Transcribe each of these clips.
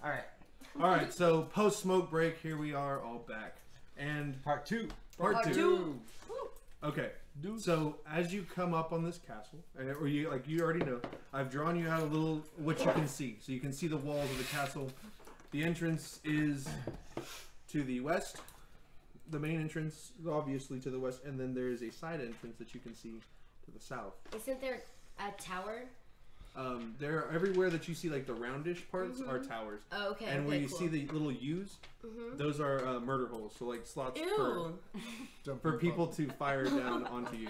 All right. All right. So post smoke break, here we are all back, and Part 2. Part two. Okay. So as you come up on this castle, or you already know, I've drawn you out a little what you can see. So you can see the walls of the castle. The entrance is to the west. The main entrance, obviously, to the west, and then there is a side entrance that you can see to the south. Isn't there a tower? There, everywhere that you see like the roundish parts are towers. Oh, okay. And where you see the little U's, those are murder holes. So like slots for people to fire down onto you.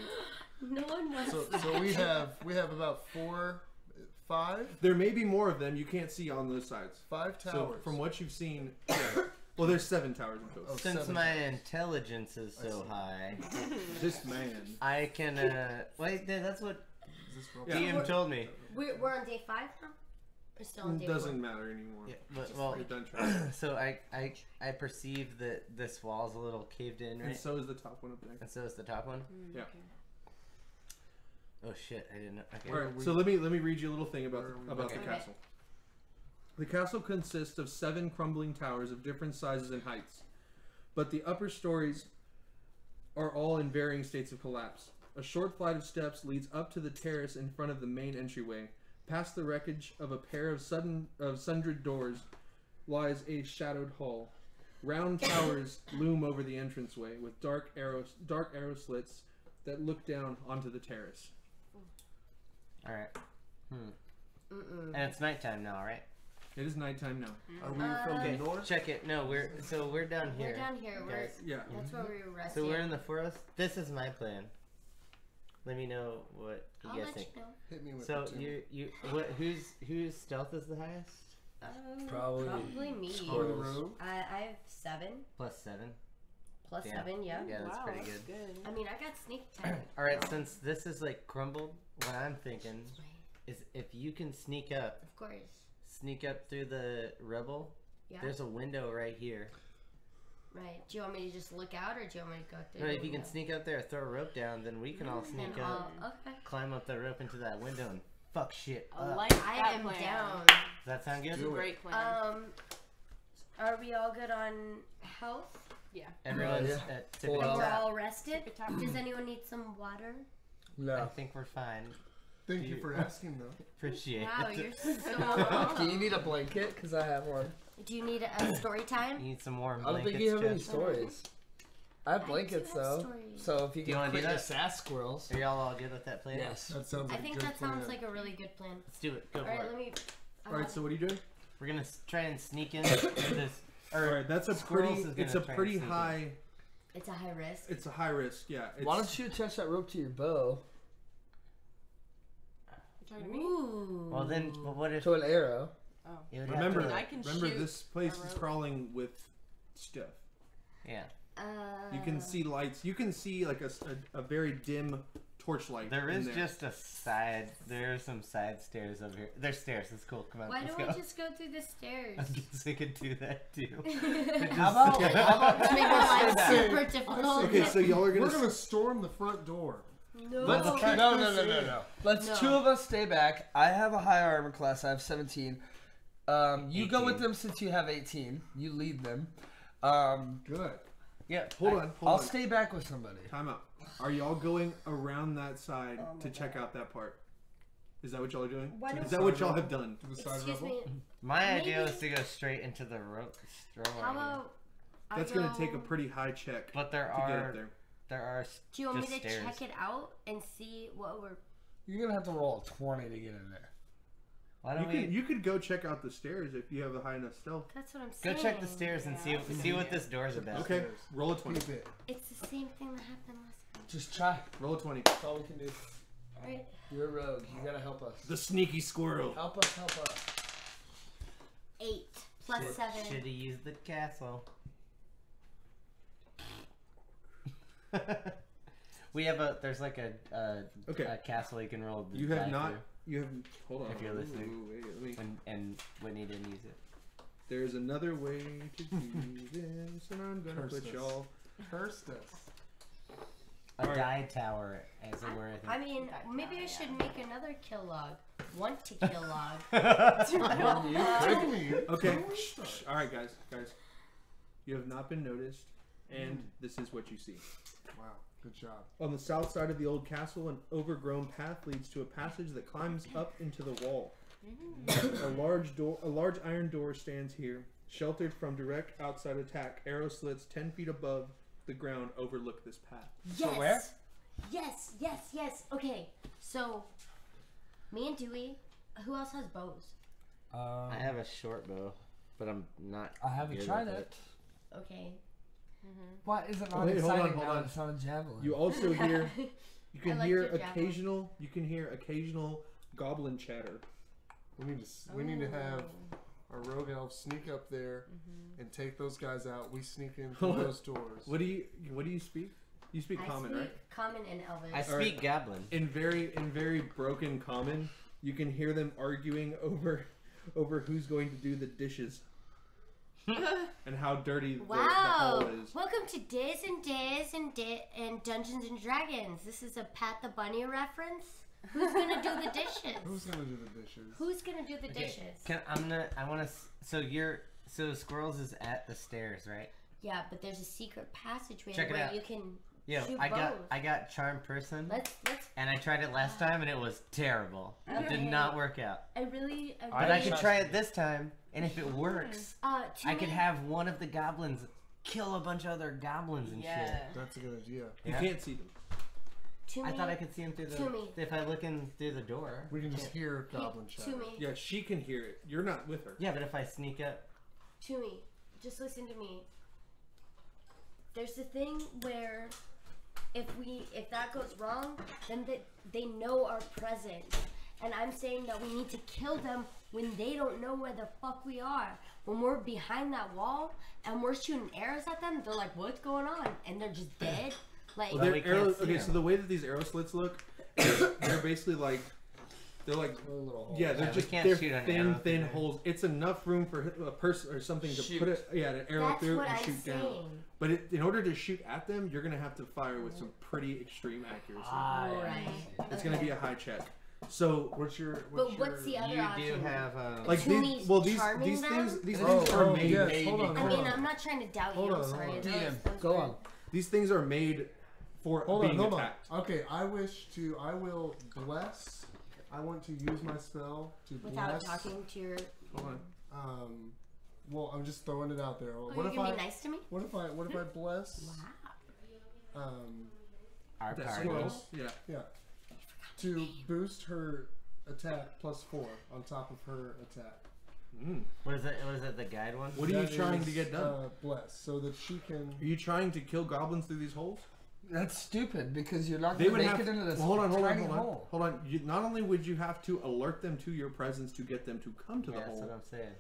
No one wants that. So we have about 4, 5. There may be more of them. You can't see on those sides. 5 towers. So from what you've seen, well, there's 7 towers in total. Since my intelligence is so high, This man. I can. Wait, that's what Yeah. DM told me. We're on day 5 now? We're still on day Doesn't 4? matter anymore. Yeah, but, well, You're done trying. so I perceive that this wall's a little caved in, right? And so is the top one up there. And so is the top one. Yeah. Okay. Oh shit! I didn't know. Okay. All right. So let me read you a little thing about the Okay. castle. The castle consists of 7 crumbling towers of different sizes and heights, but the upper stories are all in varying states of collapse. A short flight of steps leads up to the terrace in front of the main entryway. Past the wreckage of a pair of sundry doors lies a shadowed hall. Round towers loom over the entranceway with dark arrow slits that look down onto the terrace. All right. And it's nighttime now, right? It is nighttime now. Are we from the north? Check it. No, we're down here. We're down here. guys. That's where we were resting. So we're in the forest. This is my plan. Let me know what you I'll guys let think. you know. Hit me with So the 2. whose stealth is the highest? Probably me. Squirrel. I have 7. +7. Plus Yeah. 7, yeah. Yeah, that's wow, pretty that's good. I mean, I got sneak attack. All right, since this is like crumbled, what I'm thinking is if you can sneak up through the rubble. Yeah. There's a window right here. Right. Do you want me to just look out, or do you want me to go through? No, the if you can window? sneak up there, throw a rope down, then we can all sneak Then up, okay. climb up the rope into that window, and fuck shit I up. like I that am plan. down. Does that sound good? It's a great plan. Are we all good on health? Yeah. Everyone's Yeah. at Full tippity health. We're top. all rested. Tippy top. Does anyone need some water? I No. think we're fine. Thank you for asking, though. Appreciate Wow, it. you're so. Do you need a blanket? Because I have one. Do you need a story You time? need some warm I don't blankets, think you have any Jeff? stories. I have blankets I do have though. stories. So if you Do you can wanna do quit your that? sass squirrels. Are y'all all good with that plan? Yes. That sounds I like think a good that sounds plan. like a really good plan. Let's do it. Go All for right, it. let me. Alright, so what are you doing? We're gonna try and sneak in through this. Alright, that's a Squirrels pretty, is gonna it's a try and pretty sneak in. high, It's a high risk. it's a high risk, yeah. It's, Why don't you attach that rope to your bow? You talking to me? Ooh. Well then, but what if To an arrow? Oh. it would Remember, have to, I can remember shoot this place a is rope. crawling with stuff. Yeah. You can see lights. You can see like a very dim torchlight. There in is there. just a side. There are some side stairs over here. There's stairs. It's cool. Come on, Why let's don't go. we just go through the stairs? I guess I could do that too. How about To make our lives say- super difficult. Okay, so y'all are We're gonna. gonna storm the front door. No. Let's no. Let's No. 2 of us stay back. I have a high armor class. I have 17. You go with 18. them since you have 18. You lead them. Good. Yeah. Hold on. I'll stay back with somebody. Time out. Are y'all going around that side to check out that part? Is that what y'all are doing? Why don't- Is that what y'all have done? To the side Excuse rebel. me. My idea Maybe- was to go straight into the rope. How about I That's go, gonna take a pretty high check But there to get up are there. Do you want me just to stairs. check it out and see what we're? You're gonna have to roll a 20 to get in there. Why don't we You could go check out the stairs if you have a high enough stealth. That's what I'm go saying. check the stairs and see what this door's about? Okay, roll a 20. Keep it. It's the same thing that happened last time. Just try. Roll a 20. That's all we can do. Alright. You're a rogue. You gotta help us. The sneaky squirrel. Help us. Help us. 8 plus 7. Should have used the castle. We have there's like a castle you can roll. The You have die not. through. You have. Hold on. If you're listening. Ooh, wait, let me- And Whitney didn't use it. There's another way to do this, and I'm gonna Curse put this. y'all. Curse this. A die tower, as it were. I mean, maybe I should make another kill log. want to kill Log. Okay. All right, guys. You have not been noticed, and this is what you see. Wow, good job. On the south side of the old castle, an overgrown path leads to a passage that climbs up into the wall. A large iron door stands here, sheltered from direct outside attack. Arrow slits 10 feet above the ground overlook this path. Yes. So where? Yes. Okay, so me and Dewey. Who else has bows? I have a short bow, but I'm not. I haven't good tried with it. Okay. Why is it not Wait, hold exciting on. now? It's not a javelin. You also hear. You can I like hear your javelin. occasional goblin chatter. We need to have our rogue elves sneak up there and take those guys out. We sneak in through those doors. What do you speak? You speak common, right? Common and Elvish. I speak Goblin. In very broken common, you can hear them arguing over who's going to do the dishes and how dirty the hall is. Welcome to Days and Dungeons and Dragons. This is a Pat the Bunny reference. Who's gonna do the dishes? Who's gonna do the dishes? So Squirrels is at the stairs, right? Yeah, but there's a secret passageway Check it where out. you can shoot I got Charm Person. Let's. And I tried it last time and it was terrible. It did not work out. But I could try it this time, and if it works, I could have one of the goblins kill a bunch of other goblins and shit. That's a good idea. You can't see them. I thought I could see them through if I look in through the door. We can just hear goblin chatter. Yeah, she can hear it. You're not with her. Yeah, but if I sneak up. Tumi, just listen to me. There's a thing where if that goes wrong, then they know our presence. And I'm saying that we need to kill them when they don't know where the fuck we are. When we're behind that wall and we're shooting arrows at them, they're like, "What's going on?" And they're just dead. Like, well, so the way that these arrow slits look, they're basically like, they're little holes. Yeah, they're thin holes. It's enough room for a person or something to put an arrow through and shoot down. But in order to shoot at them, you're gonna have to fire with some pretty extreme accuracy. Right. It's gonna be a high check. So what's the other option? You do have like these things are made. Yes, I'm not trying to doubt you. I'm sorry. Go on. These things are made for being attacked. Okay, I will bless. I want to use my spell to without bless. talking to your. Hold on. Well, I'm just throwing it out there. What if I be nice to me? What if I bless? Wow. Our party. Squirrels. Yeah. To boost her attack +4 on top of her attack. What is it? The guide one? What are you trying to get done? Bless, so that she can. Are you trying to kill goblins through these holes? That's stupid because you're not going to make it into this hold on. hole. Hold on. Not only would you have to alert them to your presence to get them to come to the hole. That's what I'm saying.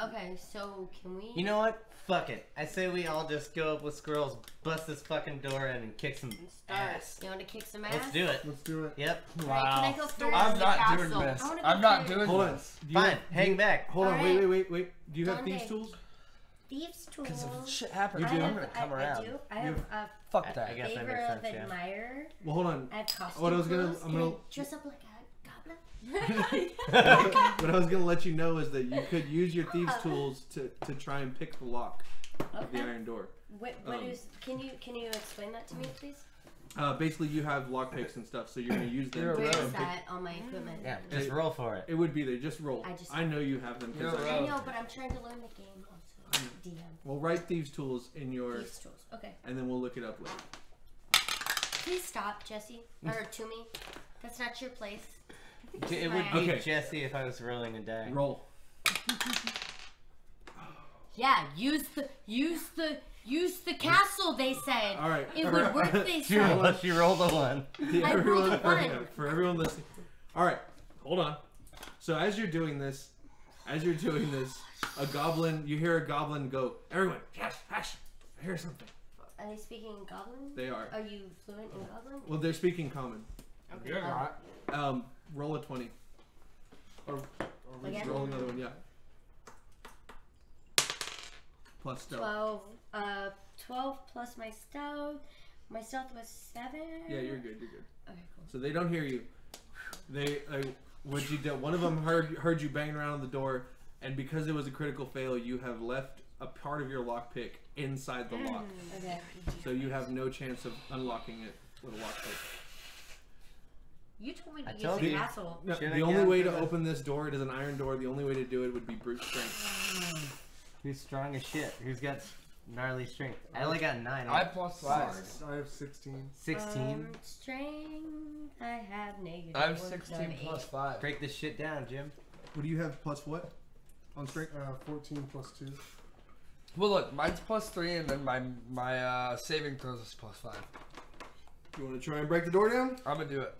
Okay, so can we... You know what? Fuck it. I say we all just go up with Squirrels, bust this fucking door in, and kick some ass. You want to kick some ass? Let's do it. Let's do it. Yep. Wow. Right, can I go first? I'm not doing this. I'm not doing this. Hold on. Fine. Hang back. Hold on. Right. Wait. Do you have thieves tools? Thieves tools. Because if shit happens, You do? I'm going to come around. I do. I have a Fuck that. I guess that favor makes of sense, yeah. admirer. Well, hold on. I have costume What I was gonna, clothes. I'm Can gonna. I dress up like a goblin? What I was gonna let you know is that you could use your thieves tools to try and pick the lock of the iron door. Can you explain that to me, please? Basically, you have lockpicks and stuff, so you're gonna use them. Where is that on my equipment? Yeah, just roll for it. It would be there. Just roll. I know you have them. I know, but I'm trying to learn the game also. DM. We'll write thieves tools in your. Thieves tools. Okay. And then we'll look it up later. Please stop, Jesse. Or Tumi. That's not your place. It would be Jesse if I was rolling a die. Roll. Yeah, use the castle. They said. All right. It would work. They said. She rolled a 1. I rolled a 1. For everyone listening. All right, hold on. So as you're doing this, a goblin. You hear a goblin go. Everyone, hush! I hear something. Are they speaking in Goblin? They are. Are you fluent in Goblin? Well, they're speaking common. Okay. You're not. Roll a 20. Or Again? roll another one, yeah. Plus stealth. 12 plus my stealth. My stealth was 7. Yeah, you're good. Okay, cool. So they don't hear you. They what you did. One of them heard you banging around on the door, and because it was a critical fail, you have left a part of your lockpick inside the lock. Okay. So you have no chance of unlocking it with a lockpick. You told me to I use told the you. castle. No, Should I the only get way for to the- open this door, it is an iron door. The only way to do it would be brute strength. Who's strong as shit? Who's got gnarly strength? I only got 9. I plus 5. I have 16. 16. Strength. I have negative. I have ones 16 of plus 8. 5. Break this shit down, Jim. What do you have plus what? On strength? 14 plus 2. Well, look, mine's plus 3, and then my saving throws is plus 5. You want to try and break the door down? I'm gonna do it.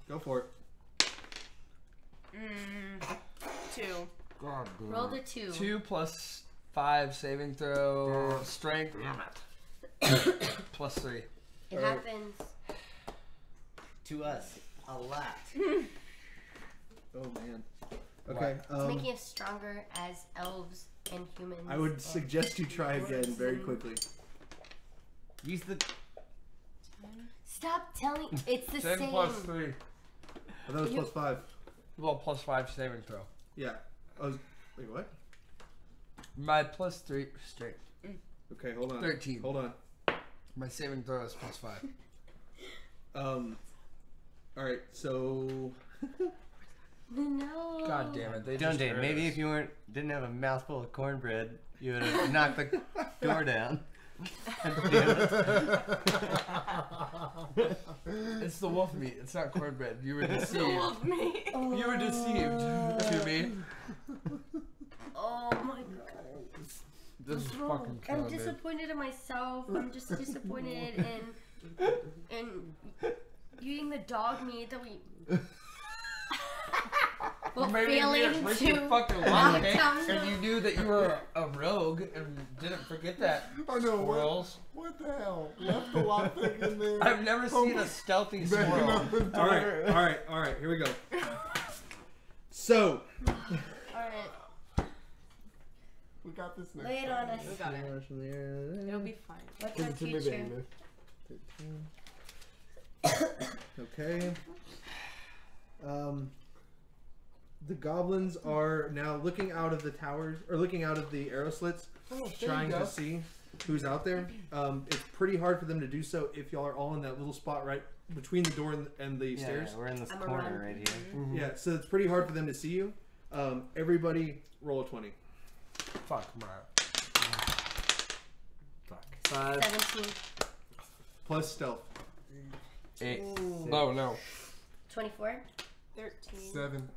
Go for it. 2. God damn. Rolled a 2. 2 plus 5 saving throw, strength plus 3. It happens. To us, a lot. Oh man. Okay. It's making us stronger as elves and humans. I would and suggest you try again very quickly. Use the. Stop telling. It's the 10 same. plus 3. I thought it was plus 5. Well, plus 5 saving throw. Yeah. I was. Wait, what? My plus 3 strength. Okay, hold on. 13. Hold on. My saving throw is plus 5. All right. So. No. God damn it! They John just Day, hurt maybe us. if you didn't have a mouthful of cornbread, you would have knocked the door down. It's the wolf meat. It's not cornbread. You were deceived. Love me. You were deceived to me. Oh my god. This is What's wrong? fucking I'm killing me. disappointed in myself. I'm just disappointed in eating the dog meat that we. Well, Maybe failing you to fucking knock lockpick, down and the- you knew that you were a rogue and didn't forget that. I know. Squirrels. What the hell? Left the lockpick in there. I've never seen a stealthy squirrel. All right. Here we go. So. Alright, We got this next lay it time. on us. We got it. It'll be fine. What's our Give it to me, future? Okay. The goblins are now looking out of the towers, or looking out of the arrow slits, trying to see who's out there. It's pretty hard for them to do so if y'all are all in that little spot right between the door and the stairs. We're in this I'm corner around. right here. Yeah, so it's pretty hard for them to see you. Everybody roll a 20. Fuck, Mariah. Fuck. 5, 17, Plus stealth. 8. No. 24. 13. 7.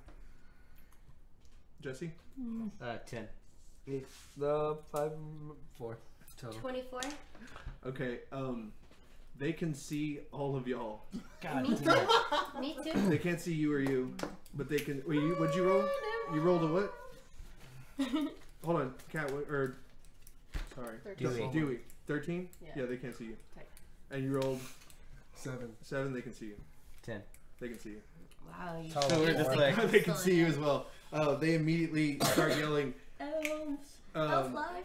Jesse? 10. 8. The 5, 4 total. 24. Okay, they can see all of y'all. God Me damn it. too. Me too. They can't see you or you, but they can. Wait, what'd you roll? You rolled a what? Hold on, Cat. Sorry. 13. Dewey. 13? Yeah. They can't see you. Tight. And you rolled 7. 7, they can see you. 10. They can see you. Wow, you So So we're just like, They can see you as well. They immediately start yelling, Elves. Elf um, life.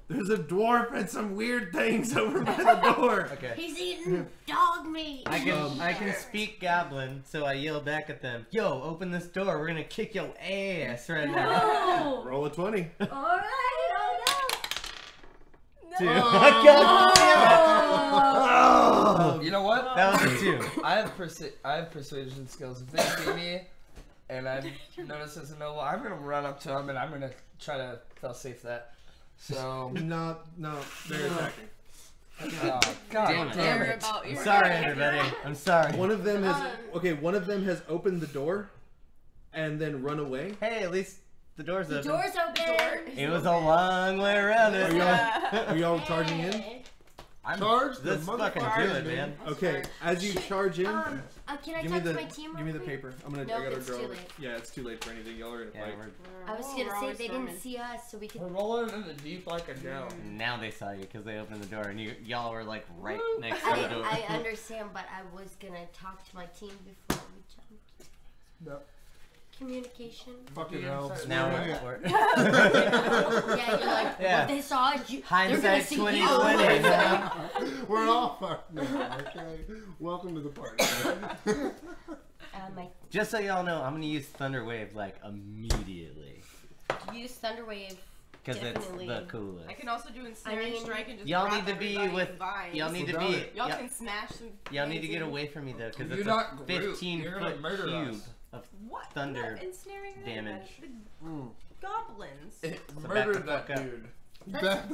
there's a dwarf and some weird things over by the door. okay. He's eating dog meat. I can speak goblin, so I yell back at them, "Yo, open this door, we're gonna kick your ass right now." No. Roll a 20. Alright, oh Two. no. God Oh. You know what? damn it. That was a 2. I have persuasion skills. If they see me and I notice there's a noble, I'm gonna run up to them and I'm gonna try to fail safe that. So No, they're attacking. God Damn it. damn You're it. about I'm your sorry, everybody. I'm sorry. One of them has opened the door and then run away. Hey, at least the door's The open. door's open. It was a long way around it. Are y'all charging in? I'm Charge the Let's fucking do motherfuckers, it, man. Okay, as you charge in, Can I give me talk the to my team real give me the quick? paper. I Nope, gotta it's draw. too late. Yeah, it's too late for anything. Y'all are in a Yeah, fight. I was gonna say they didn't see us, so we could. We're rolling in the deep like a down. now they saw you because they opened the door, and y'all were like right next to the door. I understand, but I was gonna talk to my team before we jumped. No. Communication. Fucking Yeah, hell. sorry. Now We're- we're Yeah, you're like, Yeah. what they saw is you. They're gonna hindsight see 2020. you. We're all fucked now, okay? Welcome to the party. My Just so y'all know, I'm gonna use Thunder Wave like immediately. Use Thunder Wave. Because it's Definitely. the coolest. I can also do Ensnaring Strike and just Y'all wrap need to be everybody with. in vines. Y'all need to Without be. it. Y'all can smash some. Y'all need to things get in. away from me though, because You're it's not a Groot. 15 You're gonna foot murder cube us. of What? thunder No, ensnaring damage. The goblins. It So murdered back the that fuck up. dude. Back-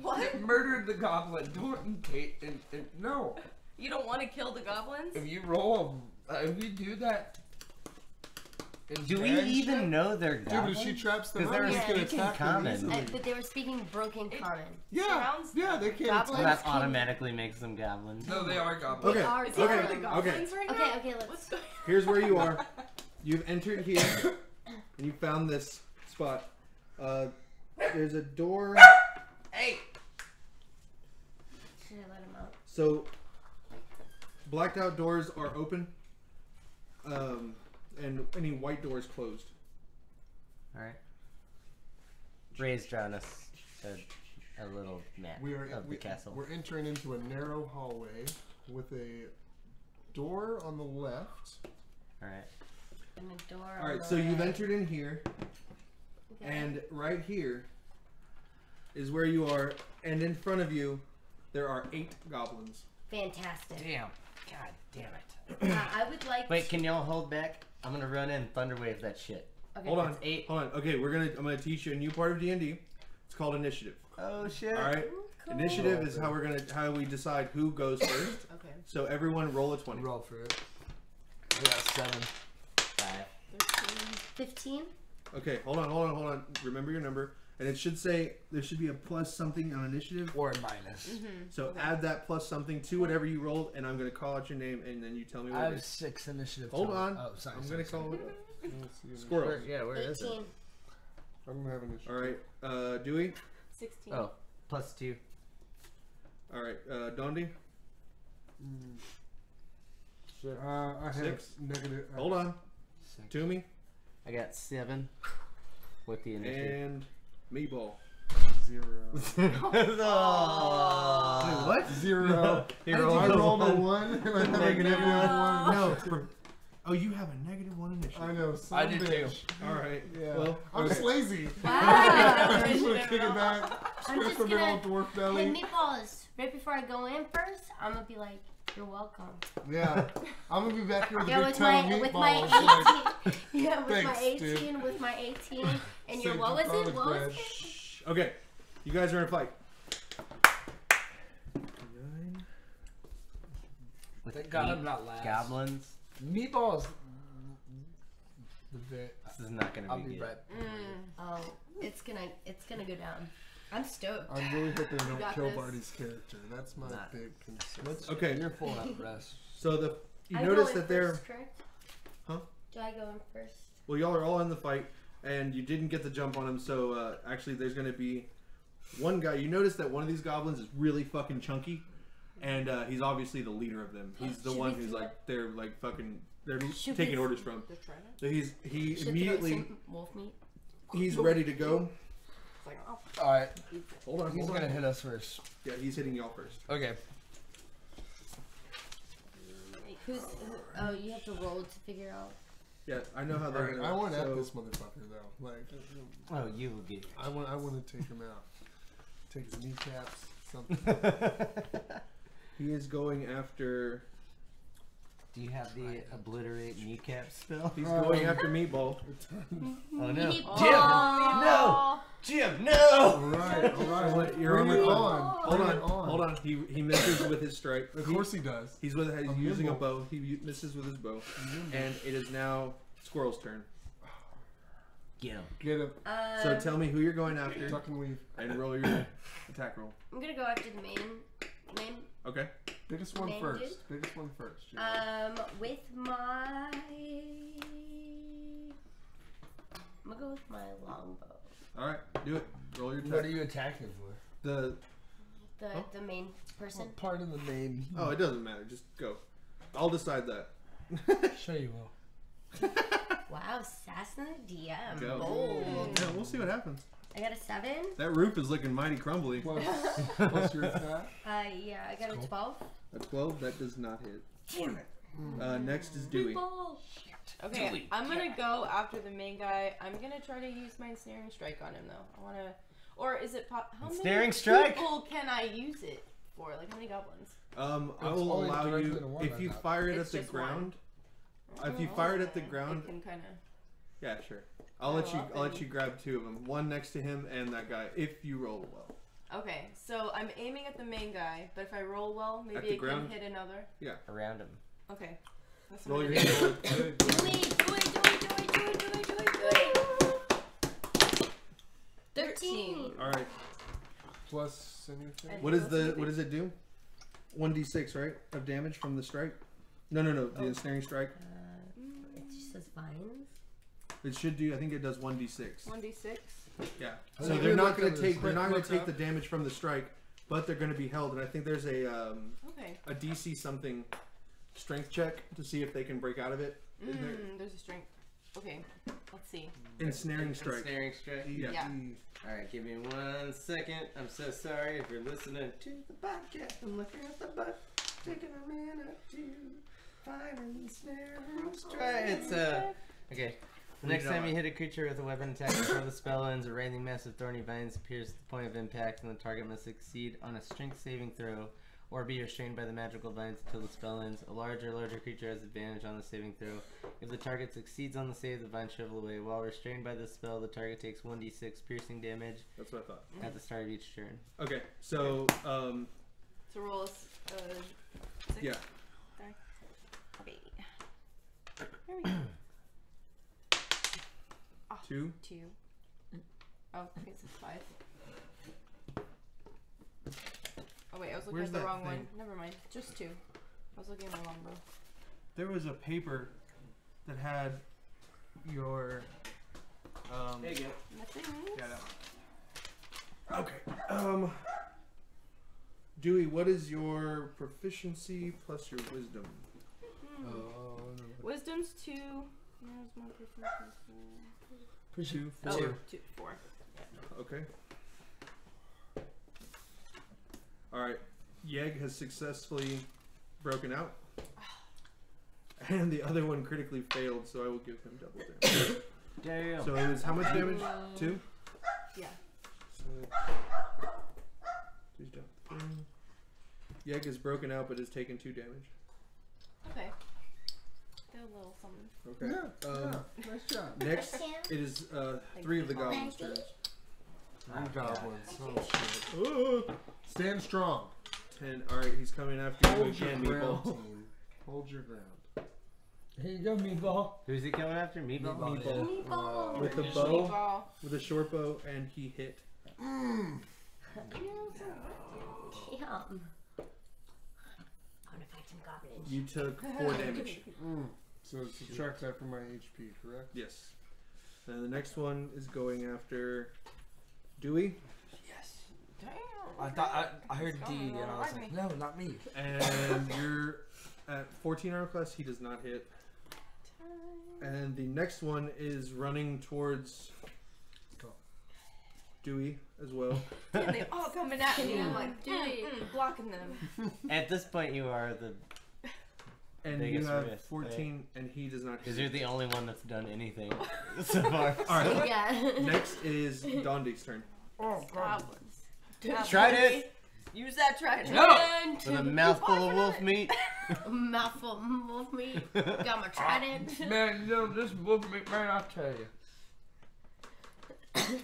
What? It murdered the goblin. Don't Kate. And no. You don't want to kill the goblins? If you roll, if you do that. Do we even know they're Dude, goblins? if she traps them 'Cause out, they're he's gonna speaking attack them common. easily. But they were speaking broken common. Yeah, Surrounds yeah, they can't Goblins. So attack. that automatically makes them goblins. No, they are goblins. Okay. Are Is he Okay, for the goblins right Okay, now? okay, let's. What's going Here's where you are. You've entered here, and you found this spot. There's a door. Hey. Should I let him out? So, blacked out doors are open, and any white doors closed. Alright. Ray's drawn us a little map of the castle. We're entering into a narrow hallway with a door on the left. Alright. And the door. All on right, the so you've right. entered in here, Okay. and right here is where you are, and in front of you, there are 8 goblins. Fantastic. Damn. God damn it. I would like. Wait, can y'all hold back? I'm gonna run in Thunder Wave that shit. Okay. Hold on, It's 8. hold on. Okay, I'm gonna teach you a new part of D&D. It's called initiative. Oh shit. All right, Cool. initiative is how we decide who goes first. Okay. So everyone roll a 20. Roll for it. I got 7. 5. 15. Okay, hold on. Remember your number, and it should say there should be a plus something on initiative. Or minus. So add that plus something to whatever you rolled, and I'm gonna call out your name, and then you tell me I what it have is. 6 initiative. Hold total. on. Oh, sorry. I'm sorry, gonna call it. Let's see. Squirrel. Yeah, where is it? 18. I'm gonna have an issue. All right, Dewey. 16. Oh, +2. All right, Dondi. I have 6. negative. Hold on. 6. Toomey I got 7 with the initiative. and Meatball. 0. Oh. Wait, what? 0. He I rolled a rolled a one. 1 and I have a Negative negative 1. No. Oh, you have a -1 initiative. I know. I son do of a too. bitch. All right. Yeah. Well, I'm just lazy. Wow. I just want to kick it back. I'm Squish just the big gonna- old dwarf Hey, belly. meatballs. Right before I go in first, I'm gonna be like, "You're welcome." Yeah. I'm gonna be back here with a Yeah, big with ton my of with my meatballs. Like, 18. Yeah, with my Thanks, 18. dude. With my 18. And Save your what the was it? garlic What was bread. it? okay. You guys are in a fight. 9. Thank God I'm not last. Goblins. Meatballs. The bit. This is not gonna I'll be be good. right. Oh, it's gonna go down. I'm stoked. I'm really hoping I don't got kill this. Barney's character. That's my Not. big concern. Okay. You're full out of rest. So you I notice go in that they're first, correct? Huh? Do I go in first? well. Y'all are all in the fight, and you didn't get the jump on him. So actually, there's gonna be one guy. You notice that one of these goblins is really fucking chunky, and he's obviously the leader of them. He's the Should one we who's throw- like they're like fucking they're Should taking we- orders from. The trident? So he Should throw immediately some wolf meat. he's ready to go. It's like, oh, Alright. Hold on, He's hold gonna on. hit us first. Yeah, he's hitting y'all first. Okay. Oh, you have to roll to figure out. Yeah, I know how they're Alright, gonna. I want so, at this motherfucker though. Like, Oh, you will get. I want to take him out. Take his kneecaps. Something. He is going after. Do you have the obliterate kneecap spell? He's going after Meatball. Oh no, Meatball. Jim, no! Alright, alright. You're on Bring the it on. on. Hold Bring on, it on. hold on. He misses with his strike. Of course he does. He's I'm using a nimble. bow. He misses with his bow, and it is now Squirrel's turn. Get him. Get him. So tell me who you're going after, Duck and weave. and roll your attack roll. I'm gonna go after the main. Okay. Biggest one Named first. it? Biggest one first. Jimmy. With my. I'm gonna go with my longbow. All right, do it. Roll your What are attack. you attacking for? The The main person. Part of the name. it doesn't matter. Just go. I'll decide that. Sure you will. Wow, assassin the DM. Go. Bold. Yeah, we'll see what happens. I got a 7. That roof is looking mighty crumbly. Plus your attack. Yeah, I got a 12. A 12 that does not hit. Damn it. Next is Dewey. Okay, I'm gonna go after the main guy. I'm gonna try to use my ensnaring strike on him though. I wanna, or is it how Ensnaring many strike? people can I use it for? Like how many goblins? I It's will only allow directed you at one, if I you thought. fire it It's at the just one. ground. If you fire it at the It ground, can kind of. yeah, sure. I'll let you grab 2 of them. One next to him and that guy. If you roll well. Okay, so I'm aiming at the main guy, but if I roll well, At maybe the I ground? can hit another. Yeah. Around him. Okay. That's Roll what your I'm hit. gonna do. Do it. 13. All right. Plus anything. And- What does it do? 1d6, right? Of damage from the strike? No. The ensnaring strike. It just says vines. It should do. I think it does 1d6. 1d6. Yeah. I So think they're we not looked going at to this. take. They're not going Look to take up. the damage from the strike, but they're going to be held. And I think there's a Okay. DC something strength check to see if they can break out of it. Isn't there? There's a strength. Okay, let's see. Ensnaring strike. Ensnaring strike. Yeah. Yeah. Alright, give me 1 second. I'm so sorry if you're listening to the podcast. I'm looking at the butt. Taking a minute to find an ensnaring strike. It's okay. The next time you hit a creature with a weapon attack before the spell ends, a writhing mass of thorny vines appears at the point of impact, and the target must succeed on a strength saving throw or be restrained by the magical vines until the spell ends. A larger creature has advantage on the saving throw. If the target succeeds on the save, the vines shrivel away. While restrained by this spell, the target takes 1d6 piercing damage That's what I thought. at the start of each turn. Okay. So So roll 6. yeah. Okay. There we go. 2. 2. Oh, okay, so 5. Oh wait, I was looking Where's at the that wrong one. thing? Never mind. Just 2. I was looking at the wrong bow. There was a paper that had your. There you go. Nothing. Yeah, that one. Okay. Dewey, what is your proficiency plus your wisdom? Wisdom's 2. Where's my proficiency? 2, Oh, 4. 4. Okay. Alright. Yeg has successfully broken out. And the other one critically failed, so I will give him double damage. Damn. So it was how much damage? 2? Yeah. So, please don't. Yeg is broken out but has taken 2 damage. Okay. Got a little something. Okay. Yeah, nice job. Next, it is 3 of the goblins' turns. 3 goblins. Oh shit. Stand strong. 10. Alright, he's coming after you Hold your again, ground, Meatball. team. Hold your ground. Here you go, meatball. Who's he coming after? Meatball? Meatball. With the bow, Meatball. with a short bow, and he hit. Yum. I want to fight some goblins. You took 4 damage. So subtract that from my HP, correct? Yes. And the next one is going after Dewey. Yes. Damn. I thought I heard It's D going and I all was right like, me. no, not me. And you're at 14 armor class. He does not hit. And the next one is running towards Dewey as well. And they all coming at me. I'm like, blocking them. At this point, you are the. And you Biggest have risk, 14, and he does not hit. Because you're the only one that's done anything so far. Alright, Yeah. next is Dondi's turn. Oh, God. Goblins. Trident! Use that trident. No! With a mouthful of wolf meat. Mouthful of wolf meat. Got my trident. Man, you know, this wolf meat, man, I'll tell you. You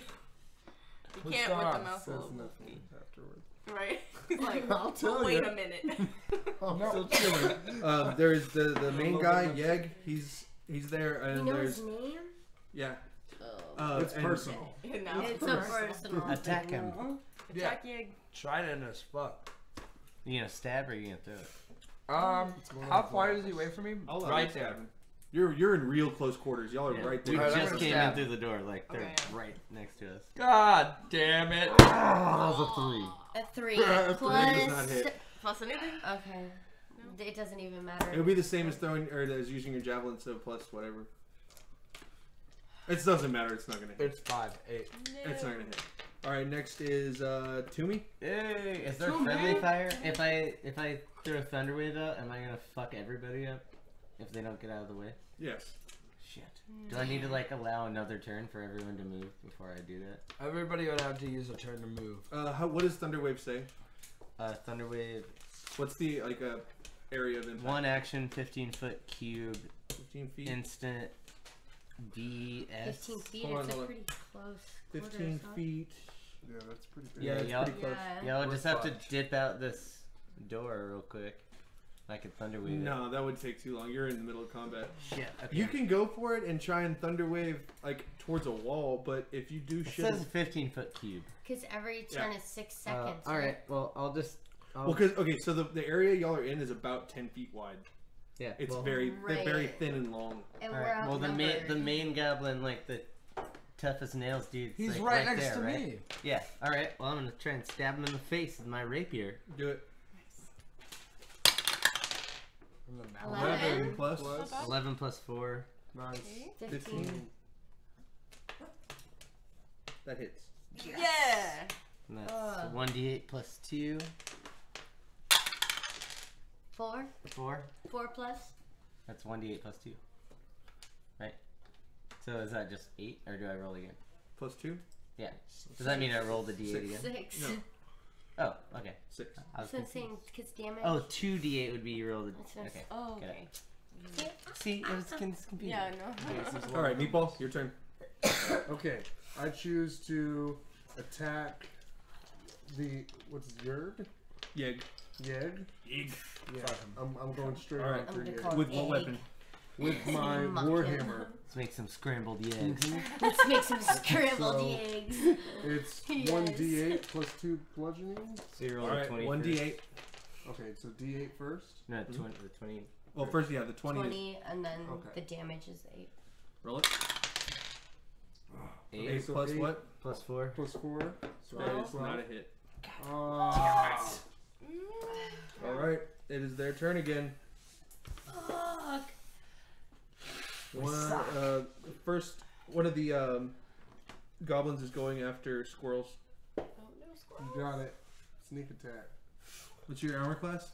What's can't going with on? the mouthful Says of wolf nothing meat. afterward. Right? He's like, I'll tell wait you. a minute. I'm still chilling. There's the main guy, Yeg. He's there, You and know there's his name? yeah. Oh. It's and personal. And now It's a personal Attack him. attack Yig. Trident as fuck. You gonna stab or you gonna throw it? How far is he away from me? I'll let Right you there. stab him. You're in real close quarters. Y'all are Yeah. right We there. Alright, I'm just gonna came in stab. through the door, like they're Okay. right next to us. God damn it. That was a 3. A 3. does Plus. not hit. Plus anything? Okay. It doesn't even matter. It'll be the same as throwing or as using your javelin, so plus whatever. It doesn't matter. It's not gonna hit. It's 5, 8. It's not gonna hit. All right, next is Toomey. Hey, is there friendly fire? If I throw Thunderwave out, am I gonna fuck everybody up? if they don't get out of the way? Yes. Shit. Do I need to like allow another turn for everyone to move before I do that? Everybody would have to use a turn to move. What does Thunderwave say? Thunderwave. What's the area of impact? 1 action, 15-foot cube, 15 feet. instant. DS. 15 feet. Hold on, It's hold on. pretty close. 15 feet. Yeah, that's pretty big. Yeah, it's y'all- pretty close. Yeah. Y'all We're just have to fucked. dip out this door real quick. I could Thunderwave it. No, that would take too long. You're in the middle of combat. Shit. Okay. You can go for it and try and Thunderwave like towards a wall, but if you do It shit, says a 15-foot cube. Because every turn is 6 seconds. All right. Well, I'll just. well, because okay, so the area y'all are in is about 10 feet wide. Yeah. It's well, they're very Right. thin and long. And all we're right. Well, the outnumbered. main goblin, like the toughest nails dude. He's like, right next there, to right? me. Yeah. All right. Well, I'm gonna try and stab him in the face with my rapier. Do it. 11 plus. 11 plus 4. Nice. 15. That hits. Yeah. And that's Ugh. 1d8 plus 2. 4. 4. 4 plus. That's 1d8 plus 2. Right. So is that just 8, or do I roll again? Plus 2. Yeah. Does that mean I roll the d8 Six. again? 6. No. Oh, okay. 6. I was So confused. insane. Because damage. Oh, 2d8 would be you roll the. That's Okay. Oh, Got okay. See, it was confusing. Yeah, no. All right, Meatball, your turn. Okay, I choose to attack the what's Yerg? Yeg. Yeg. Yeg. Yeah, I'm going straight All right. after I'm gonna Yeg call With it what egg. weapon? with my Mock warhammer. Let's make some scrambled eggs. Let's make some scrambled So- eggs. It's Yes. 1d8 plus 2 bludgeoning. So you roll All a right, 20. 1d8. Okay, so d8 first. No, 20, the 20. Well, first, yeah, the 20 is. 20, and then Okay. the damage is 8. Roll it. 8 8 so plus 8 what? plus 4. Plus 4. So That is 12. not a hit. Mm. Alright, it is their turn again. Fuck. First, one of the goblins is going after squirrels. Oh, no squirrel. You got it. Sneak attack. What's your armor class?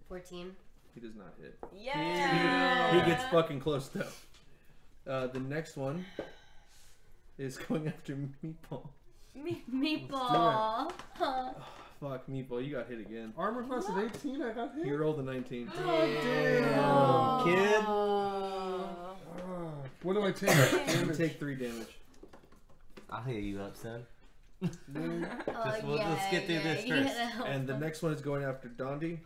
14. He does not hit. Yeah. He gets fucking close though. The next one is going after Meatball. Meatball. Huh. Fuck, Meatball, you got hit again. Armor class of 18, I got hit. You rolled a 19. Oh. Kid. What do I take? You Damage. take 3 damage. I'll heal you up, son. Oh, let's get through this first. Yeah. And the next one is going after Dondi.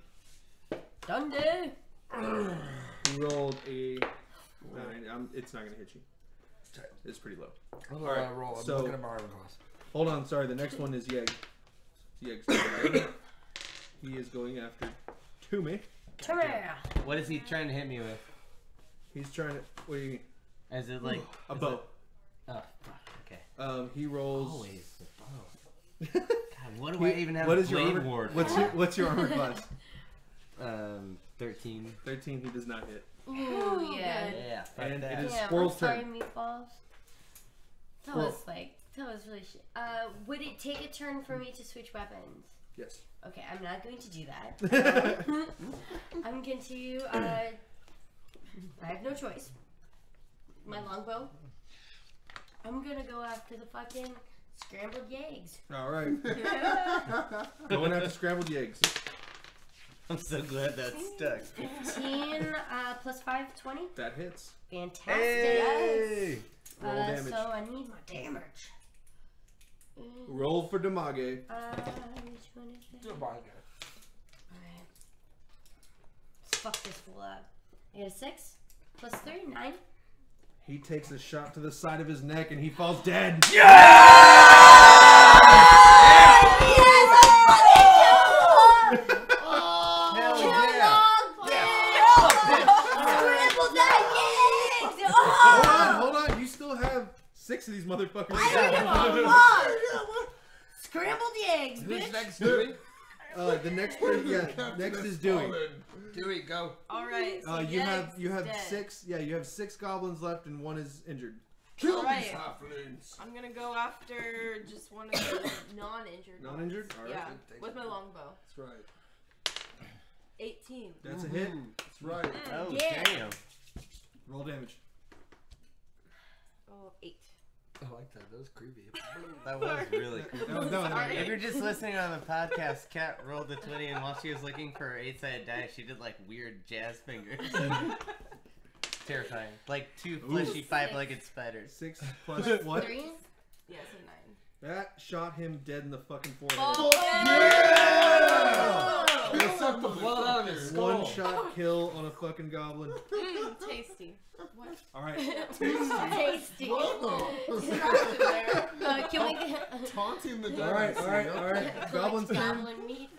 Dundee. He rolled a 9. It's not going to hit you. It's pretty low. All Alright, right, roll. I'm so- looking at my armor class. Hold on, sorry. The next one is Yeg. Yeg's turn. He is going after Toomey. Come here. What is he trying to hit me with? He's trying to. What do you? Is it like A is bow. it- Oh, fuck. Okay. He rolls. Always the bow. God, what do I even have? What is Blade your armor? ward? What's your armor class? 13. 13. He does not hit. Ooh, yeah. Yeah. Fuck And that. it is Yeah, Squirrel's I'm sorry, turn. Meatballs. That Squirrel. was really shit. Would it take a turn for me to switch weapons? Yes. Okay, I'm not going to do that. I'm going to, I have no choice. My longbow. I'm gonna go after the fucking scrambled eggs. All right. Going after scrambled eggs. I'm so glad that stuck. 15 plus 5, 20. That hits. Fantastic. Hey! Roll damage. So I need my damage. Roll for Damage. Which one is it? Alright. Let's fuck this fool up. I get a 6 plus 3, 9. He takes a shot to the side of his neck and he falls dead. Hold on. You still have 6 of these motherfuckers. Scrambled eggs, Who's bitch. next, Dewey? The next person, next is Dewey. Dewey, go. Alright. So You have dead. 6. Yeah, you have 6 goblins left and 1 is injured. Kill Alright. these halflings. I'm gonna go after just one of the non-injured. Non-injured? ones. Alright. Yeah, with my longbow. That's right. 18. That's a hit. That's right. Oh, Yeah. damn. Roll damage. Oh, 8. I like that. That was creepy. That was really cool. No, Sorry. If you're just listening on the podcast, Kat rolled a 20, and while she was looking for her 8-sided die, she did like weird jazz fingers. Terrifying. Like two fleshy 5-legged spiders. 6 plus what? 3? Yeah, so 9. That shot him dead in the fucking forehead. Oh, Let's suck the blood out of his skull. One shot kill on a fucking goblin. Tasty. What? All right. Tasty. Scratch it there. Can we get Taunting the All right. dead. All right. Goblin's turn. goblin meat?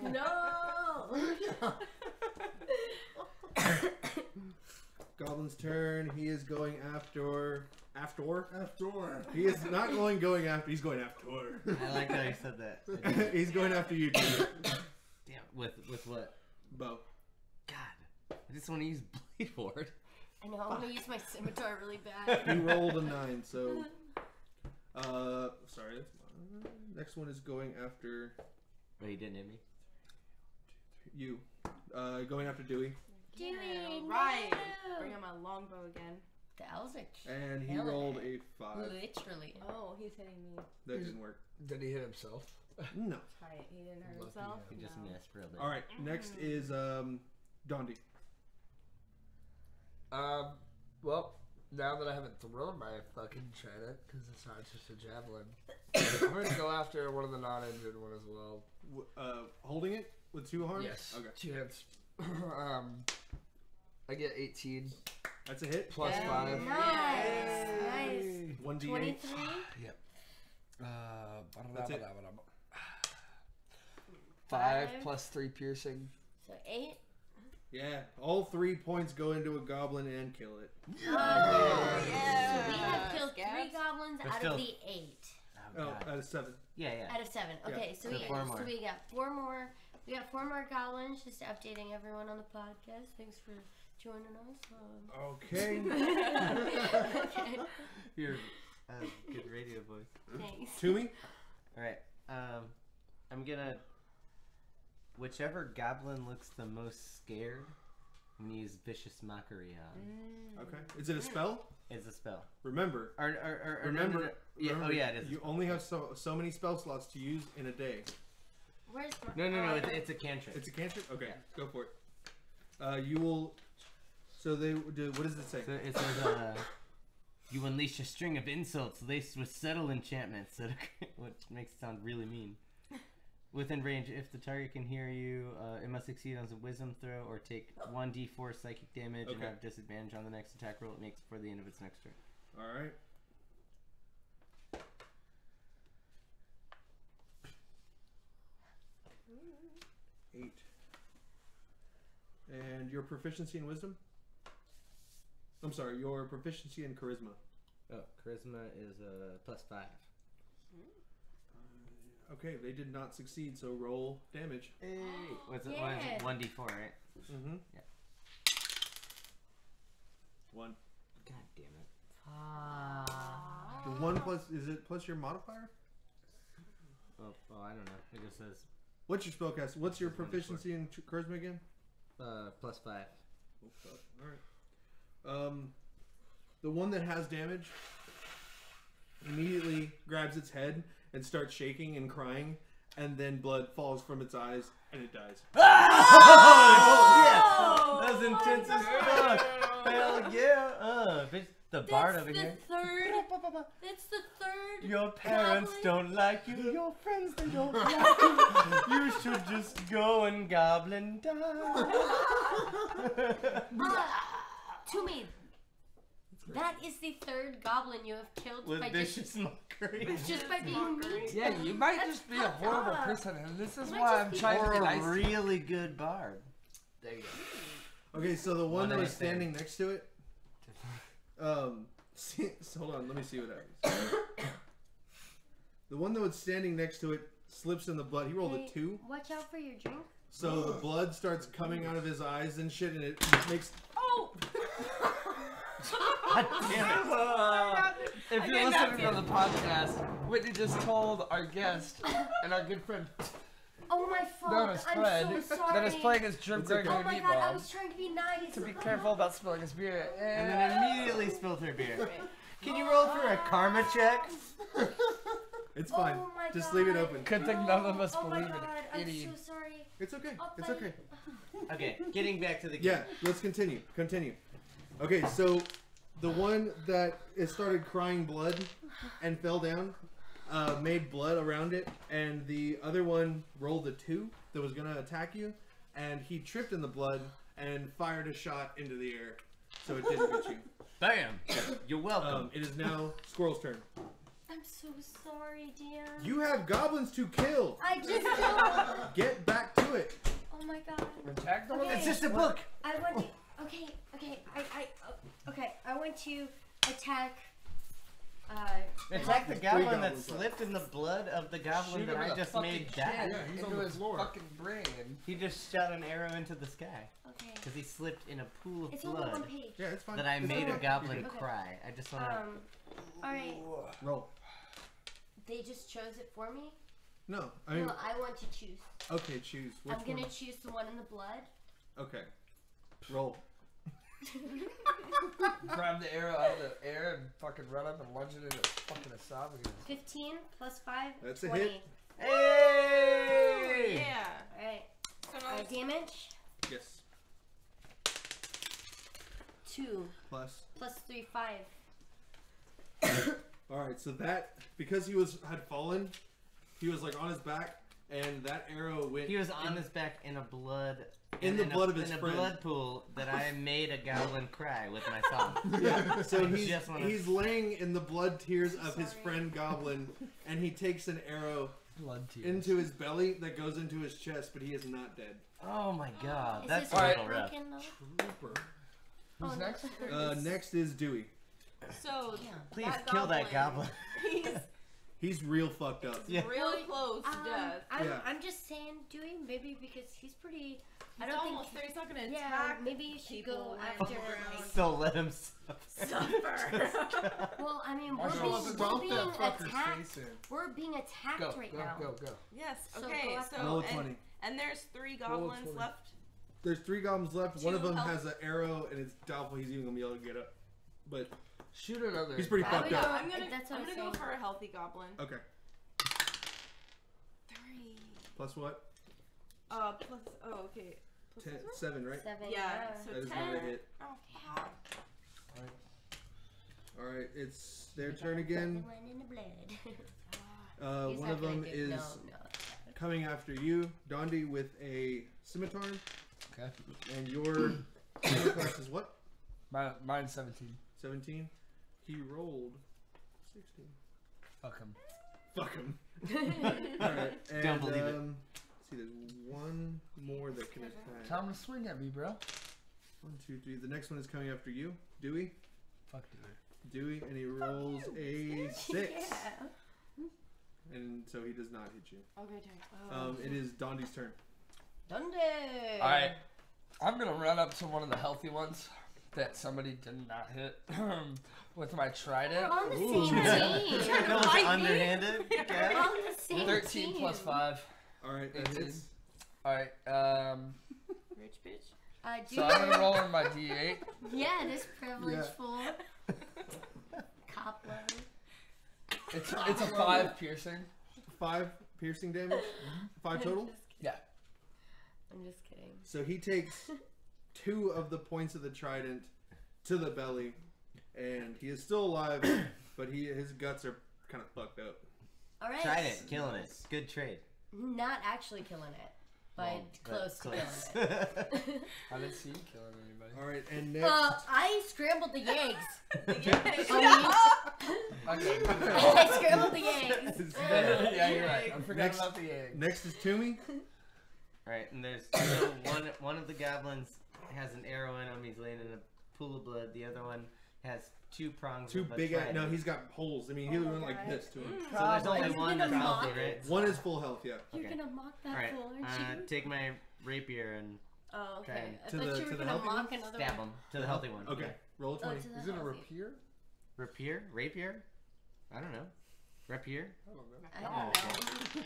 No. Goblin's turn. He is going after. After? After. He is not going after. He's going after. I like how you said that. He's going after you, dude. Damn. With what? Bow. God. I just want to use Blade Ward. I know, I want to use my scimitar really bad. He rolled a 9, so. Sorry. That's next one is going after Oh, he didn't hit me? you. Going after Dewey. Dewey, Right. no. Bring out my longbow again. The owls are And he killing rolled it. a 5. Literally. Oh, he's hitting me. That didn't work. Did he hit himself? No. Tight. He didn't hurt Lucky himself. He just No. missed real bad. Alright, next is Dondi. Well, now that I haven't thrown my fucking trident, because it's not just a javelin, I'm going to go after one of the non-injured one as well. Holding it with 2 arms? Yes. Okay. 2 hits. I get 18 That's a hit. plus Yeah. 5. Nice. 1d8. 23? Yep. That's it. 5 plus 3 piercing. So 8? Yeah, all 3 points go into a goblin and kill it. Yeah. Yeah. So we have killed Scabs. 3 goblins But out still- of the 8. Oh, God. out of 7. Yeah. Out of 7. Okay, so, So we, 4 more. so we got 4 more. We got 4 more goblins. Just updating everyone on the podcast. Thanks for joining us. Okay. Okay. You're good radio voice. Thanks. To me? Alright. I'm gonna. Whichever goblin looks the most scared, I'm gonna use Vicious Mockery on. Okay. Is it a spell? It's a spell. Remember. Remember. Remember. Yeah. Oh yeah, it is. You only have so many spell slots to use in a day. Where's my... No. It's a cantrip. It's a cantrip? Okay, Yeah. go for it. You will... So they do... What does it say? So it says, you unleash a string of insults laced with subtle enchantments, which makes it sound really mean. Within range, if the target can hear you, it must succeed on a wisdom throw or take 1d4 psychic damage and Okay. have disadvantage on the next attack roll it makes before the end of its next turn. Alright. Eight. And your proficiency in wisdom? I'm sorry, your proficiency in charisma. Oh, charisma is +5. Okay, they did not succeed, so roll damage. Hey. What's it? Yeah. 1d4, right? Mm-hmm. Yeah. 1. God damn it. The 1 plus... Is it plus your modifier? Oh, I don't know. It just says What's your spellcast? What's your proficiency in charisma again? +5. Oh, fuck. Alright. The one that has damage immediately grabs its head and starts shaking and crying, and then blood falls from its eyes, and it dies. Oh, yeah! That was intense as fuck! Hell yeah! The bard over here. That's the third. Your parents goblin. don't like you, your friends they don't like you. You should just go and goblin die. To me, that is the third goblin you have killed With by vicious mockery. just by being mean. Yeah, you might That's just be a fucked horrible up. person, and this is Might why just I'm be- trying to Or be a nice. really good bard. There you go. Okay, so the one that was anything. standing next to it, hold on, let me see what happens. The one that was standing next to it slips in the blood. He rolled a 2, Watch out for your drink. so the blood starts coming out of his eyes and shit, and it makes... Oh! God damn it. If you're listening to the podcast, Whitney just told our guest and our good friend Oh my fault. known as Fred, I'm so sorry. that is playing as Jim It's okay. Gregory Oh my god, I Meatball. was trying to be nice. To be careful about spilling his beer. And then immediately spilled her beer. Can you roll for a karma check? It's fine. Oh my Just god. leave it open. Good thing none of us Oh my believe god, in I'm idiot. so sorry. It's okay. Oh, It's my- okay. Okay, getting back to the game. Yeah, let's continue. Continue. Okay, so the one that it started crying blood and fell down made blood around it, and the other one rolled a 2 that was gonna attack you, and he tripped in the blood and fired a shot into the air, so it didn't hit you. Bam! You're welcome. It is now Squirrel's turn. I'm so sorry, dear. You have goblins to kill. I just don't. Get back to it. Oh my god. Attack the one Okay. It's just a book. I want to. Okay. I want to attack. Attack the goblin that goblins left. slipped in the blood of the goblin Shoot that him in I the just fucking made chin, die. Yeah, he's on into the his floor. fucking brain. He just shot an arrow into the sky Okay. because he slipped in a pool of It's only blood one page. Yeah, it's fine. that I It's made okay. a goblin Okay. cry. I just want to. All right. Roll. They just chose it for me. No, I mean, Well, I want to choose. okay, choose. Which I'm gonna one? choose the one in the blood. Okay. Roll. Grab the arrow out of the air and fucking run up and lunge it into his fucking esophagus. 15 plus 5. That's a 20. hit. Hey! Yeah. All right. So now Damage. Yes. 2 Plus. plus 3, 5. All right, so that because he had fallen, he was like on his back, and that arrow went. He was on his back in a blood. In the blood of his in friend. a blood pool that I made a goblin cry with my song. Yeah, so I just wanna- he's laying in the blood tears of his Sorry. friend Goblin, and he takes an arrow Blood tears. into his belly that goes into his chest, but he is not dead. Oh my god, Is that's his a heart little rough. broken though? Trooper. Who's Oh, next? Next is Dewey. So Please kill that goblin. He's He's real fucked up. Yeah. really close to death. Yeah. I'm just saying, Dewey, maybe because he's pretty. I He's don't almost think. there. He's not gonna Yeah, attack. maybe you should people go when after. they're around. So let him suffer. Suffer. Well, I mean, Marshall, we're Stomp being that fucker's attacked. face in. We're being attacked Go, right go, now. go, go. Yes. So Okay. go after So Roll a 20. and there's 3 Roll a goblins 20. left. There's 3 goblins left. One of Two them health- has an arrow, and it's doubtful he's even gonna be able to get up. But Shoot another. he's pretty I fucked would up. go- I'm gonna That's what I'm go saying. for a healthy goblin. Okay. 3. Plus what? Plus. Oh, okay. Plus 10, what? 7, right? 7. Yeah. So That is 10. not a hit. Oh fuck. All right, it's their turn again. One in the blood. He's One not of gonna them get- is no. coming after you, Dondi, with a scimitar. Okay. And your armor class is what? Mine's 17. 17. He rolled 16. Fuck him. Fuck him. All right, and Don't believe it. let's see, there's one more that can attack. Tell him to swing at me, bro. 1, 2, 3. The next one is coming after you, Dewey. Fuck dude. Dewey, and he rolls a 6, Yeah. and so he does not hit you. Okay. Turn. It is Dondi's turn. Dundee. Alright. I'm gonna run up to one of the healthy ones that somebody did not hit with my We're trident. on the Ooh. same team. That was Fight me. underhanded. We're Okay. on the same 13 team. plus 5. All right, that 18. hits. Alright, Rich bitch. so I'm gonna roll in my D8. Yeah, this privileged Yeah. fool. Copland. It's a 5 piercing. 5 piercing damage. 5 total. Yeah. I'm just kidding. So he takes 2 of the points of the trident to the belly, and he is still alive, but his guts are kind of fucked up. All right. Tried it, killing it. Good trade. Not actually killing it, but Well, close to close. killing it. I didn't see you killing anybody. All right, and next. I scrambled the eggs. Okay. I scrambled the eggs. Yeah, you're right. I forgot Next- about the egg. Next is Toomey. Alright, and there's so one of the goblins has an arrow in him. He's laying in a pool of blood. The other one has 2 prongs. 2 of a big. trident. No, he's got holes. I mean, he Oh my went like God. this to him. So there's Are only you one gonna that's mock healthy, right? One is full health. Yeah. You're Okay. gonna mock that Alright, fool, aren't you? take my rapier and Oh, okay. try I to thought the- you were to the gonna healthy mock one? another stab one. him to the healthy one. Okay. Roll a Oh, 20. to the Is it a healthy. rapier? Rapier? I don't know. Rapier. I don't know.